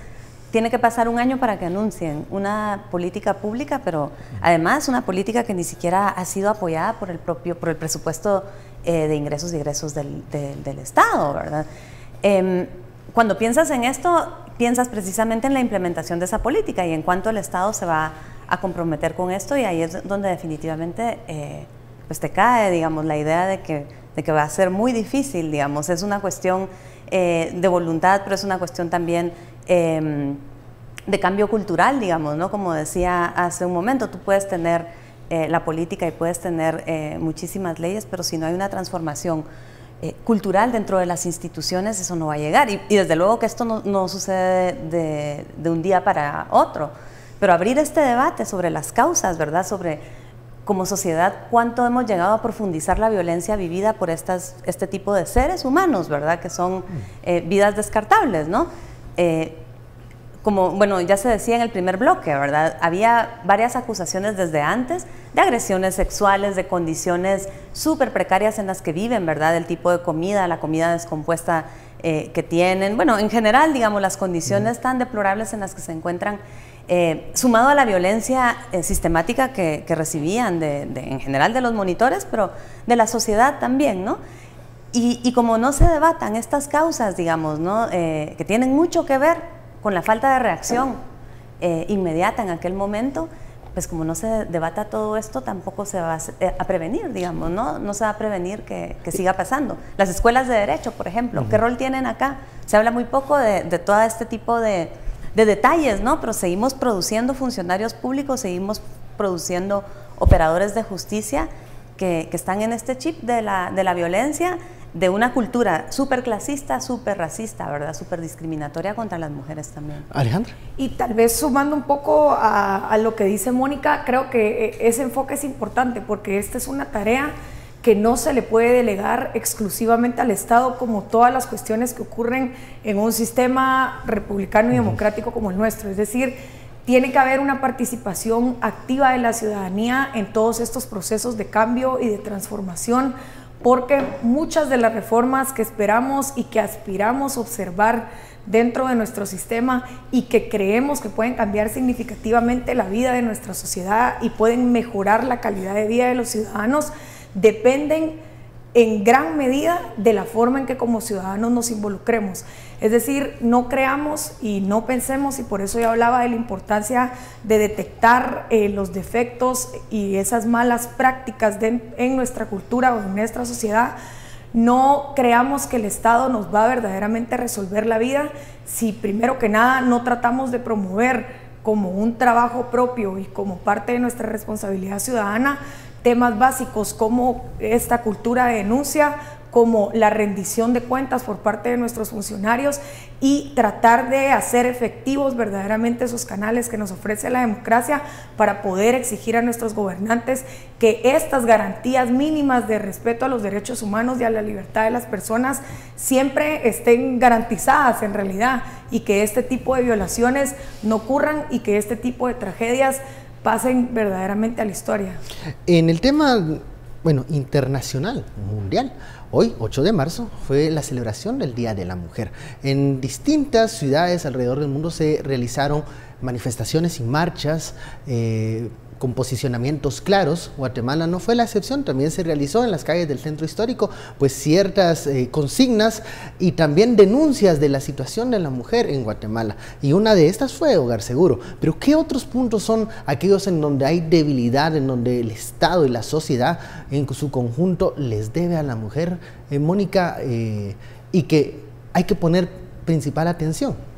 Tiene que pasar un año para que anuncien una política pública, pero además una política que ni siquiera ha sido apoyada por el presupuesto de ingresos y egresos del Estado, ¿verdad? Cuando piensas en esto, piensas precisamente en la implementación de esa política y en cuánto el Estado se va a comprometer con esto, y ahí es donde definitivamente pues te cae, digamos, la idea de que va a ser muy difícil, digamos. Es una cuestión de voluntad, pero es una cuestión también de cambio cultural, digamos, ¿no? Como decía hace un momento, tú puedes tener la política y puedes tener muchísimas leyes, pero si no hay una transformación cultural dentro de las instituciones, eso no va a llegar. Y desde luego que esto no sucede de un día para otro, pero abrir este debate sobre las causas, ¿verdad? Sobre, como sociedad, cuánto hemos llegado a profundizar la violencia vivida por este tipo de seres humanos, ¿verdad? Que son vidas descartables, ¿no? Como, bueno, ya se decía en el primer bloque, ¿verdad? Había varias acusaciones desde antes de agresiones sexuales, de condiciones súper precarias en las que viven, ¿verdad? Del tipo de comida, la comida descompuesta que tienen. Bueno, en general, digamos, las condiciones tan deplorables en las que se encuentran, sumado a la violencia sistemática que recibían en general de los monitores, pero de la sociedad también, ¿no? Y como no se debatan estas causas, digamos, ¿no? Que tienen mucho que ver con la falta de reacción inmediata en aquel momento, pues como no se debata todo esto, tampoco se va a prevenir, digamos, ¿no? No se va a prevenir que siga pasando. Las escuelas de derecho, por ejemplo, ¿qué rol tienen acá? Se habla muy poco de todo este tipo de detalles, ¿no? Pero seguimos produciendo funcionarios públicos, seguimos produciendo operadores de justicia que están en este chip de la violencia, de una cultura súper clasista, súper racista, ¿verdad? Súper discriminatoria contra las mujeres también. Alejandra. Y tal vez sumando un poco a lo que dice Mónica, creo que ese enfoque es importante porque esta es una tarea que no se le puede delegar exclusivamente al Estado, como todas las cuestiones que ocurren en un sistema republicano y democrático como el nuestro. Es decir, tiene que haber una participación activa de la ciudadanía en todos estos procesos de cambio y de transformación, porque muchas de las reformas que esperamos y que aspiramos a observar dentro de nuestro sistema y que creemos que pueden cambiar significativamente la vida de nuestra sociedad y pueden mejorar la calidad de vida de los ciudadanos, dependen en gran medida de la forma en que como ciudadanos nos involucremos. Es decir, no creamos y no pensemos, y por eso yo hablaba de la importancia de detectar los defectos y esas malas prácticas en nuestra cultura o en nuestra sociedad. No creamos que el Estado nos va a verdaderamente resolver la vida si primero que nada no tratamos de promover como un trabajo propio y como parte de nuestra responsabilidad ciudadana temas básicos como esta cultura de denuncia, como la rendición de cuentas por parte de nuestros funcionarios y tratar de hacer efectivos verdaderamente esos canales que nos ofrece la democracia para poder exigir a nuestros gobernantes que estas garantías mínimas de respeto a los derechos humanos y a la libertad de las personas siempre estén garantizadas en realidad y que este tipo de violaciones no ocurran y que este tipo de tragedias pasen verdaderamente a la historia. En el tema, bueno, internacional, mundial, hoy, 8 de marzo, fue la celebración del Día de la Mujer. En distintas ciudades alrededor del mundo se realizaron manifestaciones y marchas con posicionamientos claros. Guatemala no fue la excepción, también se realizó en las calles del centro histórico pues ciertas consignas y también denuncias de la situación de la mujer en Guatemala, y una de estas fue Hogar Seguro. Pero ¿qué otros puntos son aquellos en donde hay debilidad, en donde el Estado y la sociedad en su conjunto les debe a la mujer, Mónica, y que hay que poner principal atención?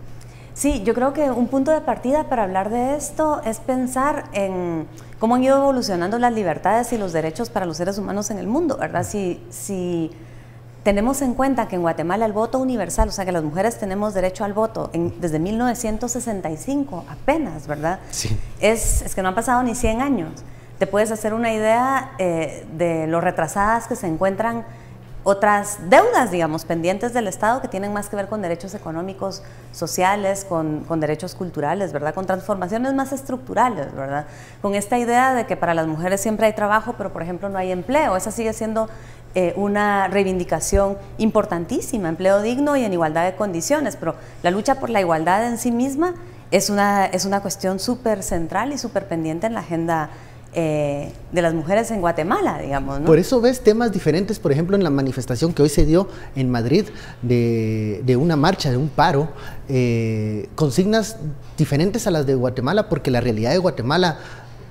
Sí, yo creo que un punto de partida para hablar de esto es pensar en cómo han ido evolucionando las libertades y los derechos para los seres humanos en el mundo, ¿verdad? Si tenemos en cuenta que en Guatemala el voto universal, o sea que las mujeres tenemos derecho al voto desde 1965 apenas, ¿verdad? Sí. Es que no han pasado ni 100 años. Te puedes hacer una idea de lo retrasadas que se encuentran otras deudas, digamos, pendientes del Estado que tienen más que ver con derechos económicos, sociales, con derechos culturales, ¿verdad? Con transformaciones más estructurales, ¿verdad? Con esta idea de que para las mujeres siempre hay trabajo, pero por ejemplo no hay empleo. Esa sigue siendo una reivindicación importantísima, empleo digno y en igualdad de condiciones, pero la lucha por la igualdad en sí misma es una cuestión súper central y súper pendiente en la agenda de las mujeres en Guatemala, digamos, ¿no? Por eso ves temas diferentes, por ejemplo, en la manifestación que hoy se dio en Madrid de una marcha, de un paro, consignas diferentes a las de Guatemala, porque la realidad de Guatemala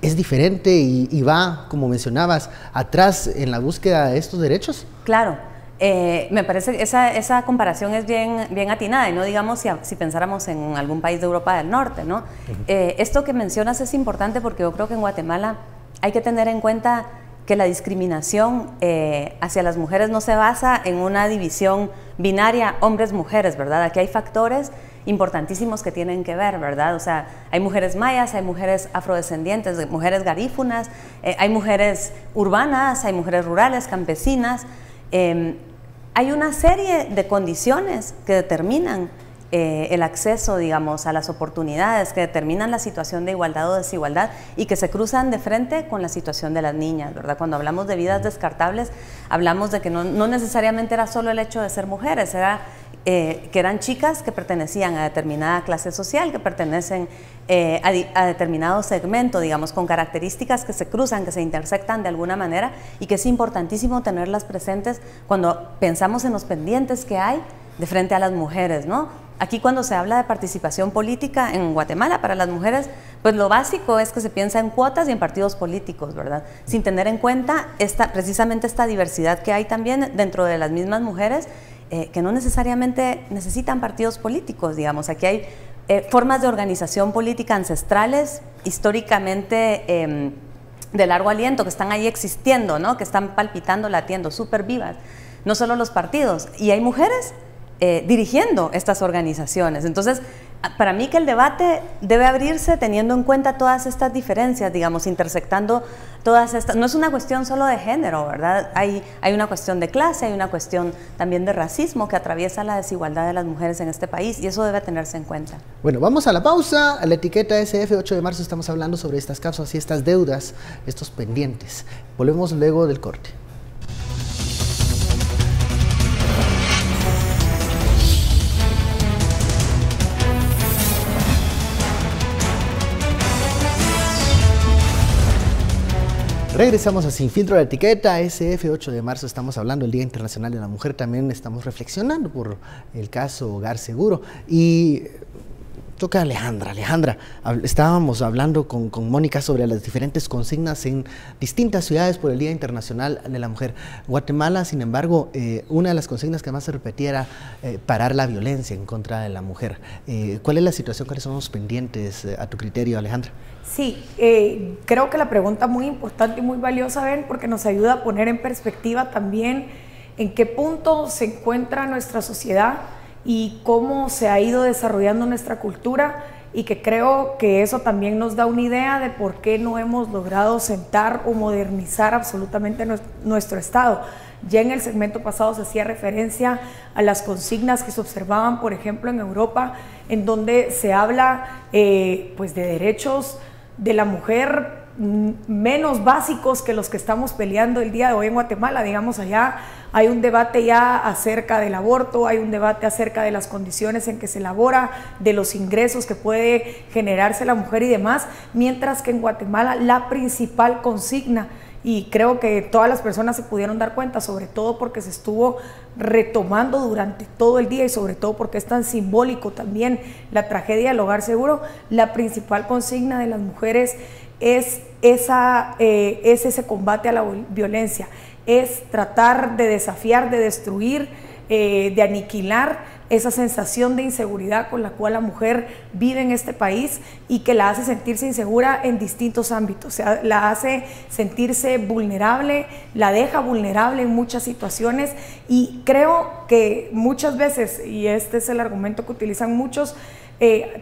es diferente y va, como mencionabas, atrás en la búsqueda de estos derechos. Claro. Me parece que esa comparación es bien atinada, y no digamos si pensáramos en algún país de Europa del Norte, ¿no? Esto que mencionas es importante porque yo creo que en Guatemala hay que tener en cuenta que la discriminación hacia las mujeres no se basa en una división binaria hombres-mujeres, ¿verdad? Aquí hay factores importantísimos que tienen que ver, ¿verdad? O sea, hay mujeres mayas, hay mujeres afrodescendientes, mujeres garífunas, hay mujeres urbanas, hay mujeres rurales, campesinas. Hay una serie de condiciones que determinan el acceso, digamos, a las oportunidades, que determinan la situación de igualdad o desigualdad y que se cruzan de frente con la situación de las niñas, ¿verdad? Cuando hablamos de vidas descartables, hablamos de que no necesariamente era solo el hecho de ser mujeres, era que eran chicas que pertenecían a determinada clase social, que pertenecen a determinado segmento, digamos, con características que se cruzan, que se intersectan de alguna manera, y que es importantísimo tenerlas presentes cuando pensamos en los pendientes que hay de frente a las mujeres, ¿no? Aquí cuando se habla de participación política en Guatemala para las mujeres, pues lo básico es que se piensa en cuotas y en partidos políticos, ¿verdad? Sin tener en cuenta precisamente esta diversidad que hay también dentro de las mismas mujeres, que no necesariamente necesitan partidos políticos, digamos. Aquí hay formas de organización política ancestrales, históricamente de largo aliento, que están ahí existiendo, ¿no? Que están palpitando, latiendo, súper vivas. no solo los partidos, y hay mujeres dirigiendo estas organizaciones. Entonces, para mí que el debate debe abrirse teniendo en cuenta todas estas diferencias, digamos, intersectando todas estas, no es una cuestión solo de género, ¿verdad? Hay una cuestión de clase, hay una cuestión también de racismo que atraviesa la desigualdad de las mujeres en este país, y eso debe tenerse en cuenta. Bueno, vamos a la pausa. A la etiqueta SF 8 de marzo estamos hablando sobre estas causas y estas deudas, estos pendientes. Volvemos luego del corte. Regresamos a Sin Filtro, la etiqueta SF 8 de marzo, estamos hablando del Día Internacional de la Mujer, también estamos reflexionando por el caso Hogar Seguro y toca Alejandra. Alejandra, estábamos hablando con Mónica sobre las diferentes consignas en distintas ciudades por el Día Internacional de la Mujer. Guatemala, sin embargo, una de las consignas que más se repetía era parar la violencia en contra de la mujer. ¿Cuál es la situación? ¿Cuáles son los pendientes a tu criterio, Alejandra? Sí, creo que la pregunta muy importante y muy valiosa, Ben, porque nos ayuda a poner en perspectiva también en qué punto se encuentra nuestra sociedad y cómo se ha ido desarrollando nuestra cultura, y que creo que eso también nos da una idea de por qué no hemos logrado sentar o modernizar absolutamente nuestro Estado. Ya en el segmento pasado se hacía referencia a las consignas que se observaban, por ejemplo, en Europa, en donde se habla pues de derechos de la mujer menos básicos que los que estamos peleando el día de hoy en Guatemala. Digamos, allá hay un debate ya acerca del aborto, hay un debate acerca de las condiciones en que se elabora, de los ingresos que puede generarse la mujer y demás, mientras que en Guatemala la principal consigna, y creo que todas las personas se pudieron dar cuenta, sobre todo porque se estuvo retomando durante todo el día y sobre todo porque es tan simbólico también la tragedia del Hogar Seguro, la principal consigna de las mujeres es ese combate a la violencia, es tratar de desafiar, de destruir, de aniquilar esa sensación de inseguridad con la cual la mujer vive en este país y que la hace sentirse insegura en distintos ámbitos. O sea, la hace sentirse vulnerable, la deja vulnerable en muchas situaciones, y creo que muchas veces, y este es el argumento que utilizan muchos,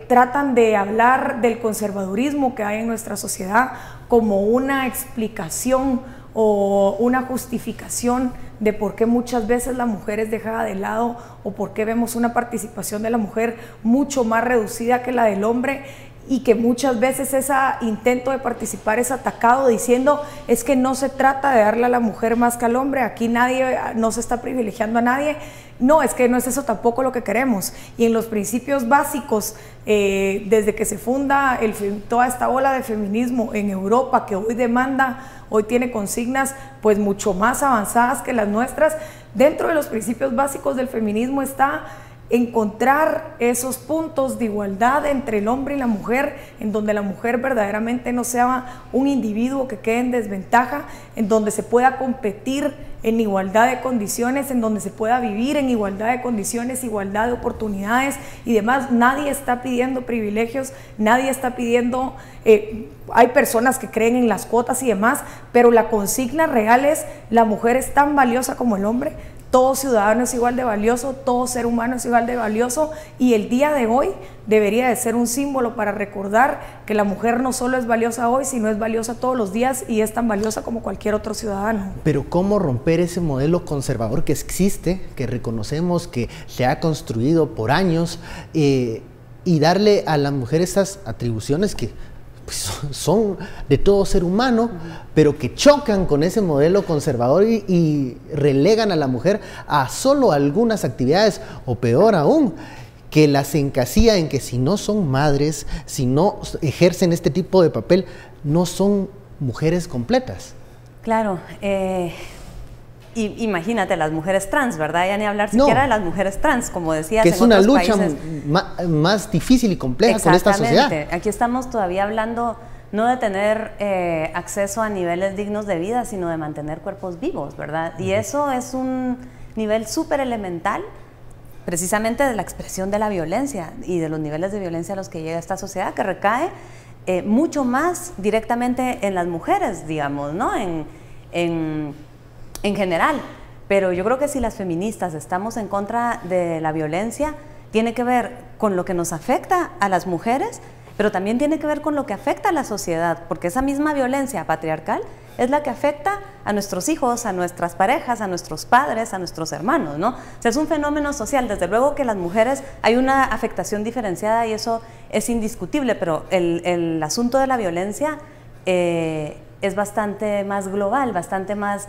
tratan de hablar del conservadurismo que hay en nuestra sociedad como una explicación o una justificación de por qué muchas veces la mujer es dejada de lado o por qué vemos una participación de la mujer mucho más reducida que la del hombre, y que muchas veces ese intento de participar es atacado diciendo es que no se trata de darle a la mujer más que al hombre, aquí nadie, no se está privilegiando a nadie. No, es que no es eso tampoco lo que queremos. Y en los principios básicos, desde que se funda toda esta ola de feminismo en Europa, que hoy tiene consignas pues mucho más avanzadas que las nuestras, dentro de los principios básicos del feminismo está encontrar esos puntos de igualdad entre el hombre y la mujer, en donde la mujer verdaderamente no sea un individuo que quede en desventaja, en donde se pueda competir en igualdad de condiciones, en donde se pueda vivir en igualdad de condiciones, igualdad de oportunidades y demás. Nadie está pidiendo privilegios, nadie está pidiendo, hay personas que creen en las cuotas y demás, pero la consigna real es: la mujer es tan valiosa como el hombre. Todo ciudadano es igual de valioso, todo ser humano es igual de valioso, y el día de hoy debería de ser un símbolo para recordar que la mujer no solo es valiosa hoy, sino es valiosa todos los días y es tan valiosa como cualquier otro ciudadano. Pero ¿cómo romper ese modelo conservador que existe, que reconocemos que se ha construido por años, y darle a la mujer estas atribuciones que son de todo ser humano, pero que chocan con ese modelo conservador y relegan a la mujer a solo algunas actividades, o peor aún, que las encasilla en que si no son madres, si no ejercen este tipo de papel, no son mujeres completas? Claro, y imagínate las mujeres trans, ¿verdad? Ya ni hablar siquiera de las mujeres trans, como decías. Que es una lucha más difícil y compleja con esta sociedad. Aquí estamos todavía hablando no de tener acceso a niveles dignos de vida, sino de mantener cuerpos vivos, ¿verdad? Y eso es un nivel súper elemental, precisamente de la expresión de la violencia y de los niveles de violencia a los que llega esta sociedad, que recae mucho más directamente en las mujeres, digamos, ¿no? En general, pero yo creo que si las feministas estamos en contra de la violencia, tiene que ver con lo que nos afecta a las mujeres, pero también tiene que ver con lo que afecta a la sociedad, porque esa misma violencia patriarcal es la que afecta a nuestros hijos, a nuestras parejas, a nuestros padres, a nuestros hermanos, ¿no? O sea, es un fenómeno social. Desde luego que las mujeres hay una afectación diferenciada y eso es indiscutible, pero el asunto de la violencia es bastante más global, bastante más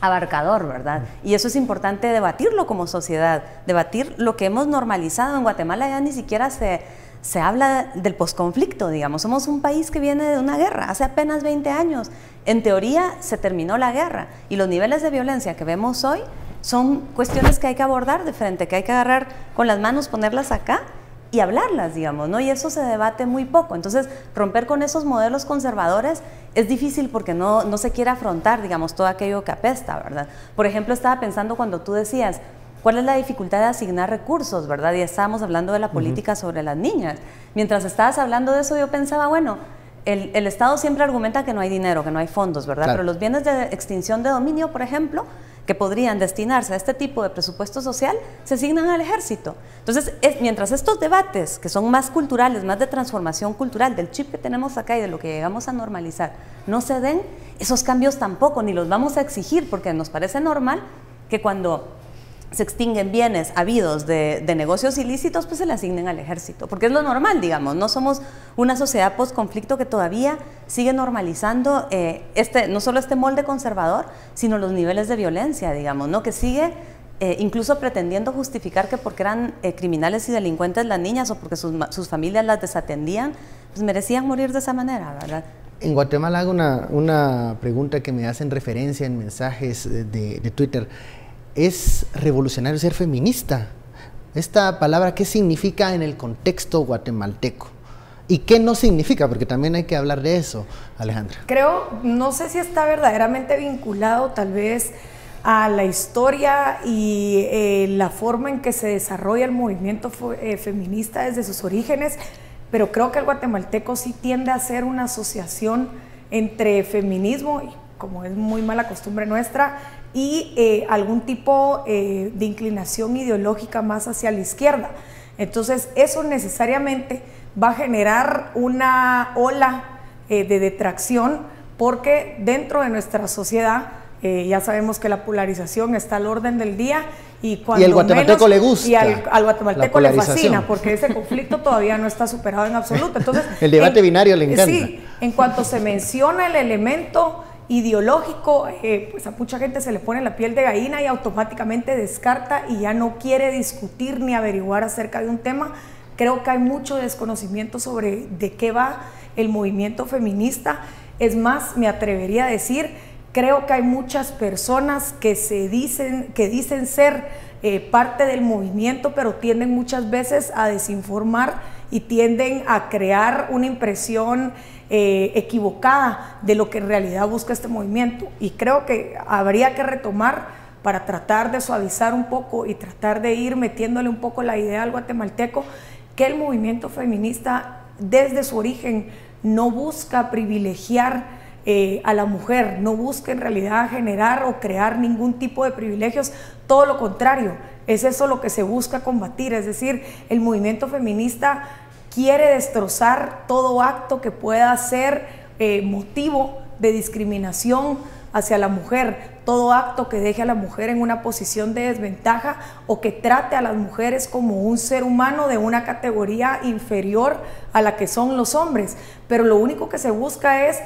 abarcador, ¿verdad? Y eso es importante debatirlo como sociedad, debatir lo que hemos normalizado. En Guatemala ya ni siquiera se habla del posconflicto, digamos. Somos un país que viene de una guerra, hace apenas 20 años. En teoría se terminó la guerra y los niveles de violencia que vemos hoy son cuestiones que hay que abordar de frente, que hay que agarrar con las manos, ponerlas acá y hablarlas, digamos, ¿no? Y eso se debate muy poco. Entonces, romper con esos modelos conservadores es difícil porque no se quiere afrontar, digamos, todo aquello que apesta, ¿verdad? Por ejemplo, estaba pensando cuando tú decías, ¿cuál es la dificultad de asignar recursos, verdad? Y estábamos hablando de la política sobre las niñas. Mientras estabas hablando de eso, yo pensaba, bueno, el Estado siempre argumenta que no hay dinero, que no hay fondos, ¿verdad? Claro. Pero los bienes de extinción de dominio, por ejemplo, que podrían destinarse a este tipo de presupuesto social, se asignan al ejército. Entonces, mientras estos debates, que son más culturales, más de transformación cultural, del chip que tenemos acá y de lo que llegamos a normalizar, no se den, esos cambios tampoco, ni los vamos a exigir, porque nos parece normal que cuando se extinguen bienes habidos de negocios ilícitos, pues se le asignen al ejército, porque es lo normal, digamos. No somos una sociedad post-conflicto que todavía sigue normalizando no solo este molde conservador, sino los niveles de violencia, digamos, ¿no? Que sigue incluso pretendiendo justificar que porque eran criminales y delincuentes las niñas o porque sus familias las desatendían, pues merecían morir de esa manera, ¿verdad? En Guatemala hago una pregunta que me hacen referencia en mensajes de Twitter. ¿Es revolucionario ser feminista? Esta palabra, ¿qué significa en el contexto guatemalteco? ¿Y qué no significa? Porque también hay que hablar de eso, Alejandra. No sé si está verdaderamente vinculado tal vez a la historia y la forma en que se desarrolla el movimiento feminista desde sus orígenes, pero creo que el guatemalteco sí tiende a ser una asociación entre feminismo, y como es muy mala costumbre nuestra, y algún tipo de inclinación ideológica más hacia la izquierda. Entonces eso necesariamente va a generar una ola de detracción, porque dentro de nuestra sociedad ya sabemos que la polarización está al orden del día, y al guatemalteco le gusta, y al guatemalteco le fascina, porque ese conflicto todavía no está superado en absoluto. Entonces, el debate binario le encanta. Sí, en cuanto se menciona el elemento ideológico, pues a mucha gente se le pone la piel de gallina y automáticamente descarta y ya no quiere discutir ni averiguar acerca de un tema. Creo que hay mucho desconocimiento sobre de qué va el movimiento feminista. Es más, me atrevería a decir, creo que hay muchas personas que dicen ser parte del movimiento, pero tienden muchas veces a desinformar y tienden a crear una impresión equivocada de lo que en realidad busca este movimiento. Y creo que habría que retomar, para tratar de suavizar un poco y tratar de ir metiéndole un poco la idea al guatemalteco, que el movimiento feminista desde su origen no busca privilegiar a la mujer, no busca en realidad generar o crear ningún tipo de privilegios, todo lo contrario, es eso lo que se busca combatir. Es decir, el movimiento feminista quiere destrozar todo acto que pueda ser motivo de discriminación hacia la mujer, todo acto que deje a la mujer en una posición de desventaja o que trate a las mujeres como un ser humano de una categoría inferior a la que son los hombres. Pero lo único que se busca es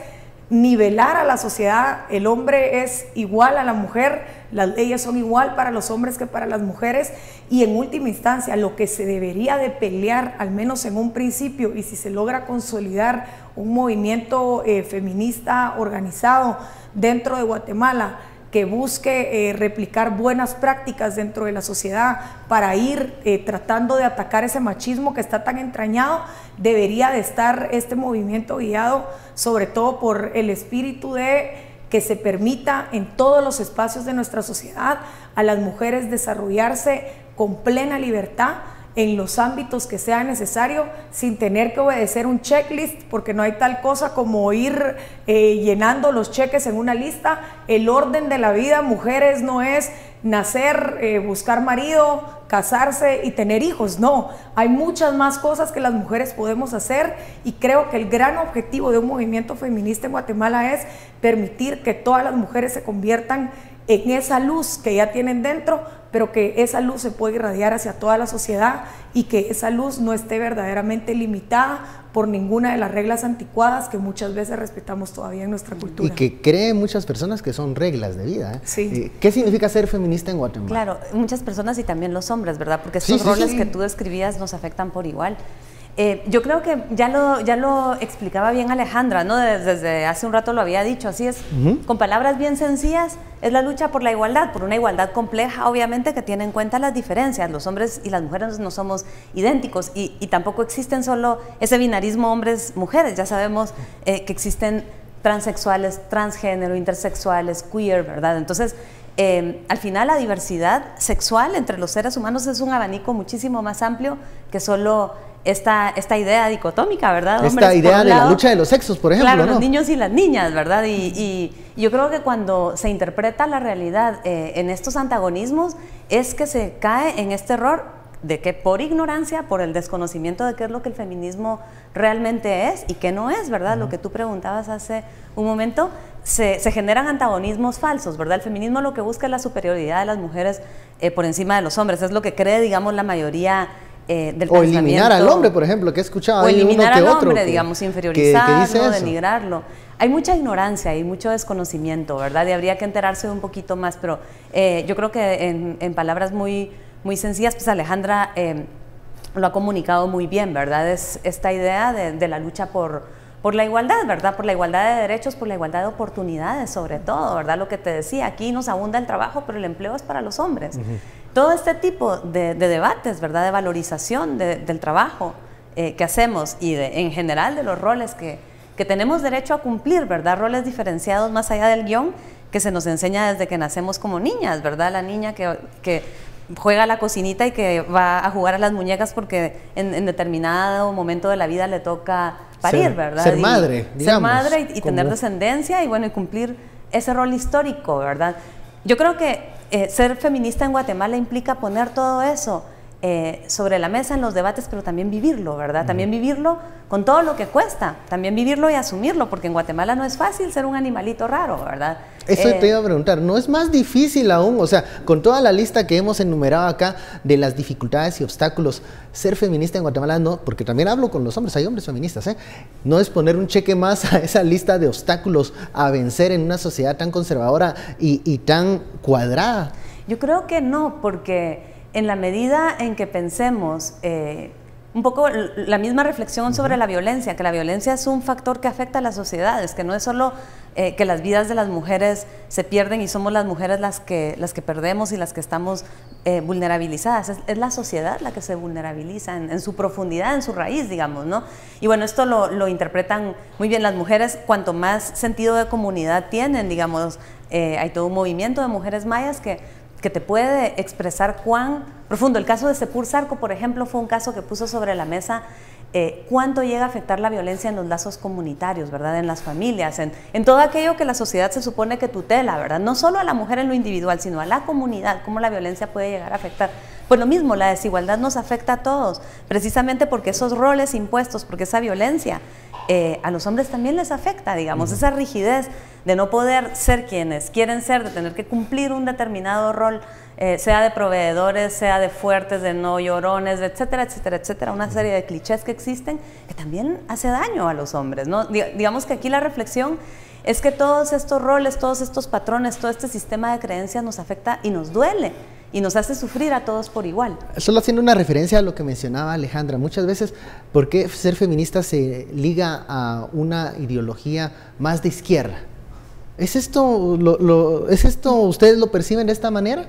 nivelar a la sociedad. El hombre es igual a la mujer, las leyes son igual para los hombres que para las mujeres, y en última instancia lo que se debería de pelear, al menos en un principio, y si se logra consolidar un movimiento feminista organizado dentro de Guatemala que busque replicar buenas prácticas dentro de la sociedad para ir tratando de atacar ese machismo que está tan entrañado, debería de estar este movimiento guiado sobre todo por el espíritu de que se permita en todos los espacios de nuestra sociedad a las mujeres desarrollarse con plena libertad en los ámbitos que sea necesario, sin tener que obedecer un checklist, porque no hay tal cosa como ir llenando los cheques en una lista. El orden de la vida, mujeres, no es nacer, buscar marido, casarse y tener hijos. No, hay muchas más cosas que las mujeres podemos hacer, y creo que el gran objetivo de un movimiento feminista en Guatemala es permitir que todas las mujeres se conviertan en esa luz que ya tienen dentro, pero que esa luz se puede irradiar hacia toda la sociedad, y que esa luz no esté verdaderamente limitada por ninguna de las reglas anticuadas que muchas veces respetamos todavía en nuestra cultura. Y que creen muchas personas que son reglas de vida. Sí. ¿Qué significa ser feminista en Guatemala? Claro, muchas personas y también los hombres, ¿verdad? Porque estos roles que tú describías nos afectan por igual. Yo creo que ya lo explicaba bien Alejandra, ¿no? Desde hace un rato lo había dicho, así es, con palabras bien sencillas, es la lucha por la igualdad, por una igualdad compleja, obviamente, que tiene en cuenta las diferencias. Los hombres y las mujeres no somos idénticos, y tampoco existen solo ese binarismo hombres-mujeres. Ya sabemos que existen transexuales, transgénero, intersexuales, queer, ¿verdad? Entonces, al final la diversidad sexual entre los seres humanos es un abanico muchísimo más amplio que solo esta idea dicotómica, ¿verdad? Esta idea de la lucha de los sexos, por ejemplo, claro, ¿no? Los niños y las niñas, ¿verdad? Y yo creo que cuando se interpreta la realidad en estos antagonismos, es que se cae en este error de que por ignorancia, por el desconocimiento de qué es lo que el feminismo realmente es y qué no es, ¿verdad? Lo que tú preguntabas hace un momento, se generan antagonismos falsos, ¿verdad? El feminismo lo que busca es la superioridad de las mujeres por encima de los hombres, es lo que cree, digamos, la mayoría del pensamiento. O eliminar al hombre, por ejemplo, que he escuchado. O eliminar al hombre, que, digamos, inferiorizarlo, que denigrarlo. Hay mucha ignorancia, hay mucho desconocimiento, ¿verdad? Y habría que enterarse un poquito más, pero yo creo que en palabras muy sencillas, pues Alejandra lo ha comunicado muy bien, ¿verdad? Es esta idea de la lucha por la igualdad, ¿verdad? Por la igualdad de derechos, por la igualdad de oportunidades, sobre todo, ¿verdad? Lo que te decía, aquí nos abunda el trabajo, pero el empleo es para los hombres. Todo este tipo de debates, ¿verdad? De valorización del trabajo que hacemos y en general de los roles que tenemos derecho a cumplir, ¿verdad? Roles diferenciados más allá del guión que se nos enseña desde que nacemos como niñas, ¿verdad? La niña que juega a la cocinita y que va a jugar a las muñecas porque en determinado momento de la vida le toca parir, ¿verdad? Ser madre, digamos. Ser madre y tener descendencia y bueno, y cumplir ese rol histórico, ¿verdad? Yo creo que ser feminista en Guatemala implica poner todo eso sobre la mesa en los debates, pero también vivirlo, ¿verdad? También vivirlo con todo lo que cuesta, también vivirlo y asumirlo, porque en Guatemala no es fácil ser un animalito raro, ¿verdad? Eso te iba a preguntar, ¿no es más difícil aún? O sea, con toda la lista que hemos enumerado acá de las dificultades y obstáculos, ser feminista en Guatemala no, porque también hablo con los hombres, hay hombres feministas, no es poner un cheque más a esa lista de obstáculos a vencer en una sociedad tan conservadora y tan cuadrada. Yo creo que no, porque en la medida en que pensemos un poco la misma reflexión sobre la violencia, que la violencia es un factor que afecta a las sociedades, que no es solo que las vidas de las mujeres se pierden y somos las mujeres las que perdemos y las que estamos vulnerabilizadas, es la sociedad la que se vulnerabiliza en su profundidad, en su raíz, digamos, ¿no? Y bueno, esto lo interpretan muy bien las mujeres, cuanto más sentido de comunidad tienen, digamos, hay todo un movimiento de mujeres mayas que te puede expresar cuán profundo. El caso de Sepur Zarco, por ejemplo, fue un caso que puso sobre la mesa cuánto llega a afectar la violencia en los lazos comunitarios, ¿verdad? En las familias, en todo aquello que la sociedad se supone que tutela, ¿verdad? No solo a la mujer en lo individual, sino a la comunidad, cómo la violencia puede llegar a afectar. Pues lo mismo, la desigualdad nos afecta a todos, precisamente porque esos roles impuestos, porque esa violencia a los hombres también les afecta, digamos, esa rigidez de no poder ser quienes quieren ser, de tener que cumplir un determinado rol, sea de proveedores, sea de fuertes, de no llorones, etcétera, etcétera, etcétera, una serie de clichés que existen que también hace daño a los hombres, ¿no? Digamos que aquí la reflexión es que todos estos roles, todos estos patrones, todo este sistema de creencias nos afecta y nos duele y nos hace sufrir a todos por igual. Solo haciendo una referencia a lo que mencionaba Alejandra, muchas veces, ¿por qué ser feminista se liga a una ideología más de izquierda? ¿Es esto, ustedes lo perciben de esta manera?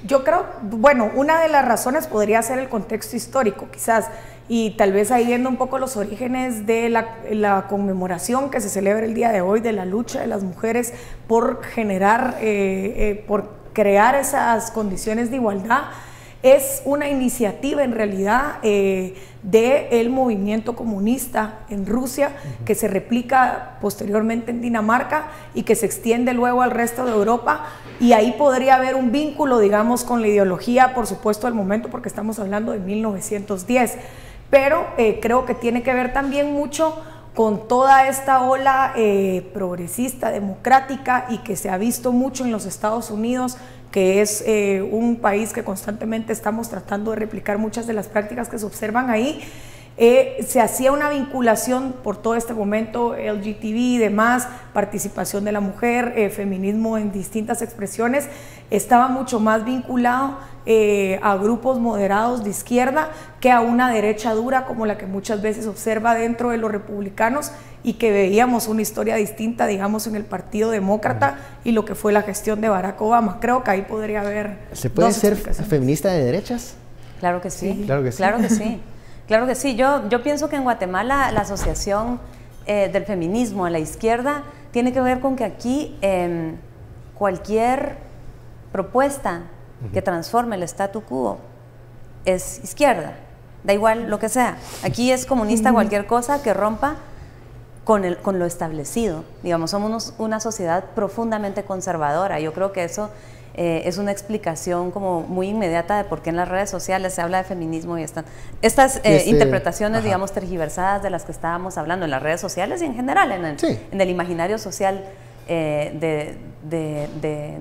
Yo creo, bueno, una de las razones podría ser el contexto histórico, quizás, y tal vez ahí viendo un poco los orígenes de la conmemoración que se celebra el día de hoy, de la lucha de las mujeres por generar, por crear esas condiciones de igualdad. Es una iniciativa en realidad del movimiento comunista en Rusia, que se replica posteriormente en Dinamarca y que se extiende luego al resto de Europa, y ahí podría haber un vínculo, digamos, con la ideología, por supuesto, del momento, porque estamos hablando de 1910, pero creo que tiene que ver también mucho con toda esta ola progresista, democrática, y que se ha visto mucho en los Estados Unidos, que es un país que constantemente estamos tratando de replicar muchas de las prácticas que se observan ahí. Se hacía una vinculación por todo este momento, LGTB y demás, participación de la mujer, feminismo en distintas expresiones, estaba mucho más vinculado a grupos moderados de izquierda que a una derecha dura como la que muchas veces observa dentro de los republicanos, y que veíamos una historia distinta, digamos, en el Partido Demócrata y lo que fue la gestión de Barack Obama. Creo que ahí podría haber ¿Se puede ser feminista de derechas? Claro que sí. Claro que sí. Claro que sí. Claro que sí. Yo pienso que en Guatemala la asociación del feminismo a la izquierda tiene que ver con que aquí cualquier propuesta que transforme el statu quo es izquierda, da igual lo que sea. Aquí es comunista cualquier cosa que rompa con lo establecido. Digamos, somos una sociedad profundamente conservadora. Yo creo que eso es una explicación como muy inmediata de por qué en las redes sociales se habla de feminismo y estas interpretaciones, digamos, tergiversadas de las que estábamos hablando en las redes sociales y en general en el imaginario social de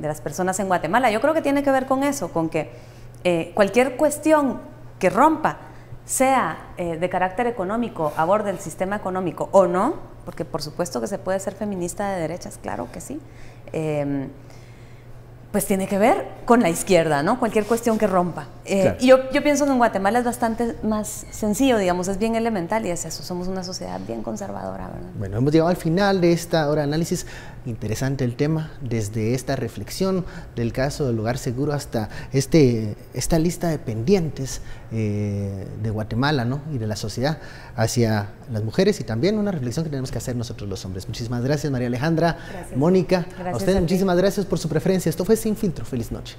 las personas en Guatemala. Yo creo que tiene que ver con eso, con que cualquier cuestión que rompa, sea de carácter económico, aborde el sistema económico o no, porque por supuesto que se puede ser feminista de derechas, claro que sí, pues tiene que ver con la izquierda, ¿no? Cualquier cuestión que rompa. Claro. Y yo pienso que en Guatemala es bastante más sencillo, digamos, es bien elemental, y es eso, somos una sociedad bien conservadora, ¿verdad? Bueno, hemos llegado al final de esta hora de análisis. Interesante el tema, desde esta reflexión del caso del Lugar Seguro hasta esta lista de pendientes de Guatemala, ¿no? Y de la sociedad hacia las mujeres, y también una reflexión que tenemos que hacer nosotros los hombres. Muchísimas gracias, María Alejandra, gracias. Mónica, Gracias a ustedes a ti. muchísimas gracias por su preferencia. Esto fue Sin Filtro. Feliz noche.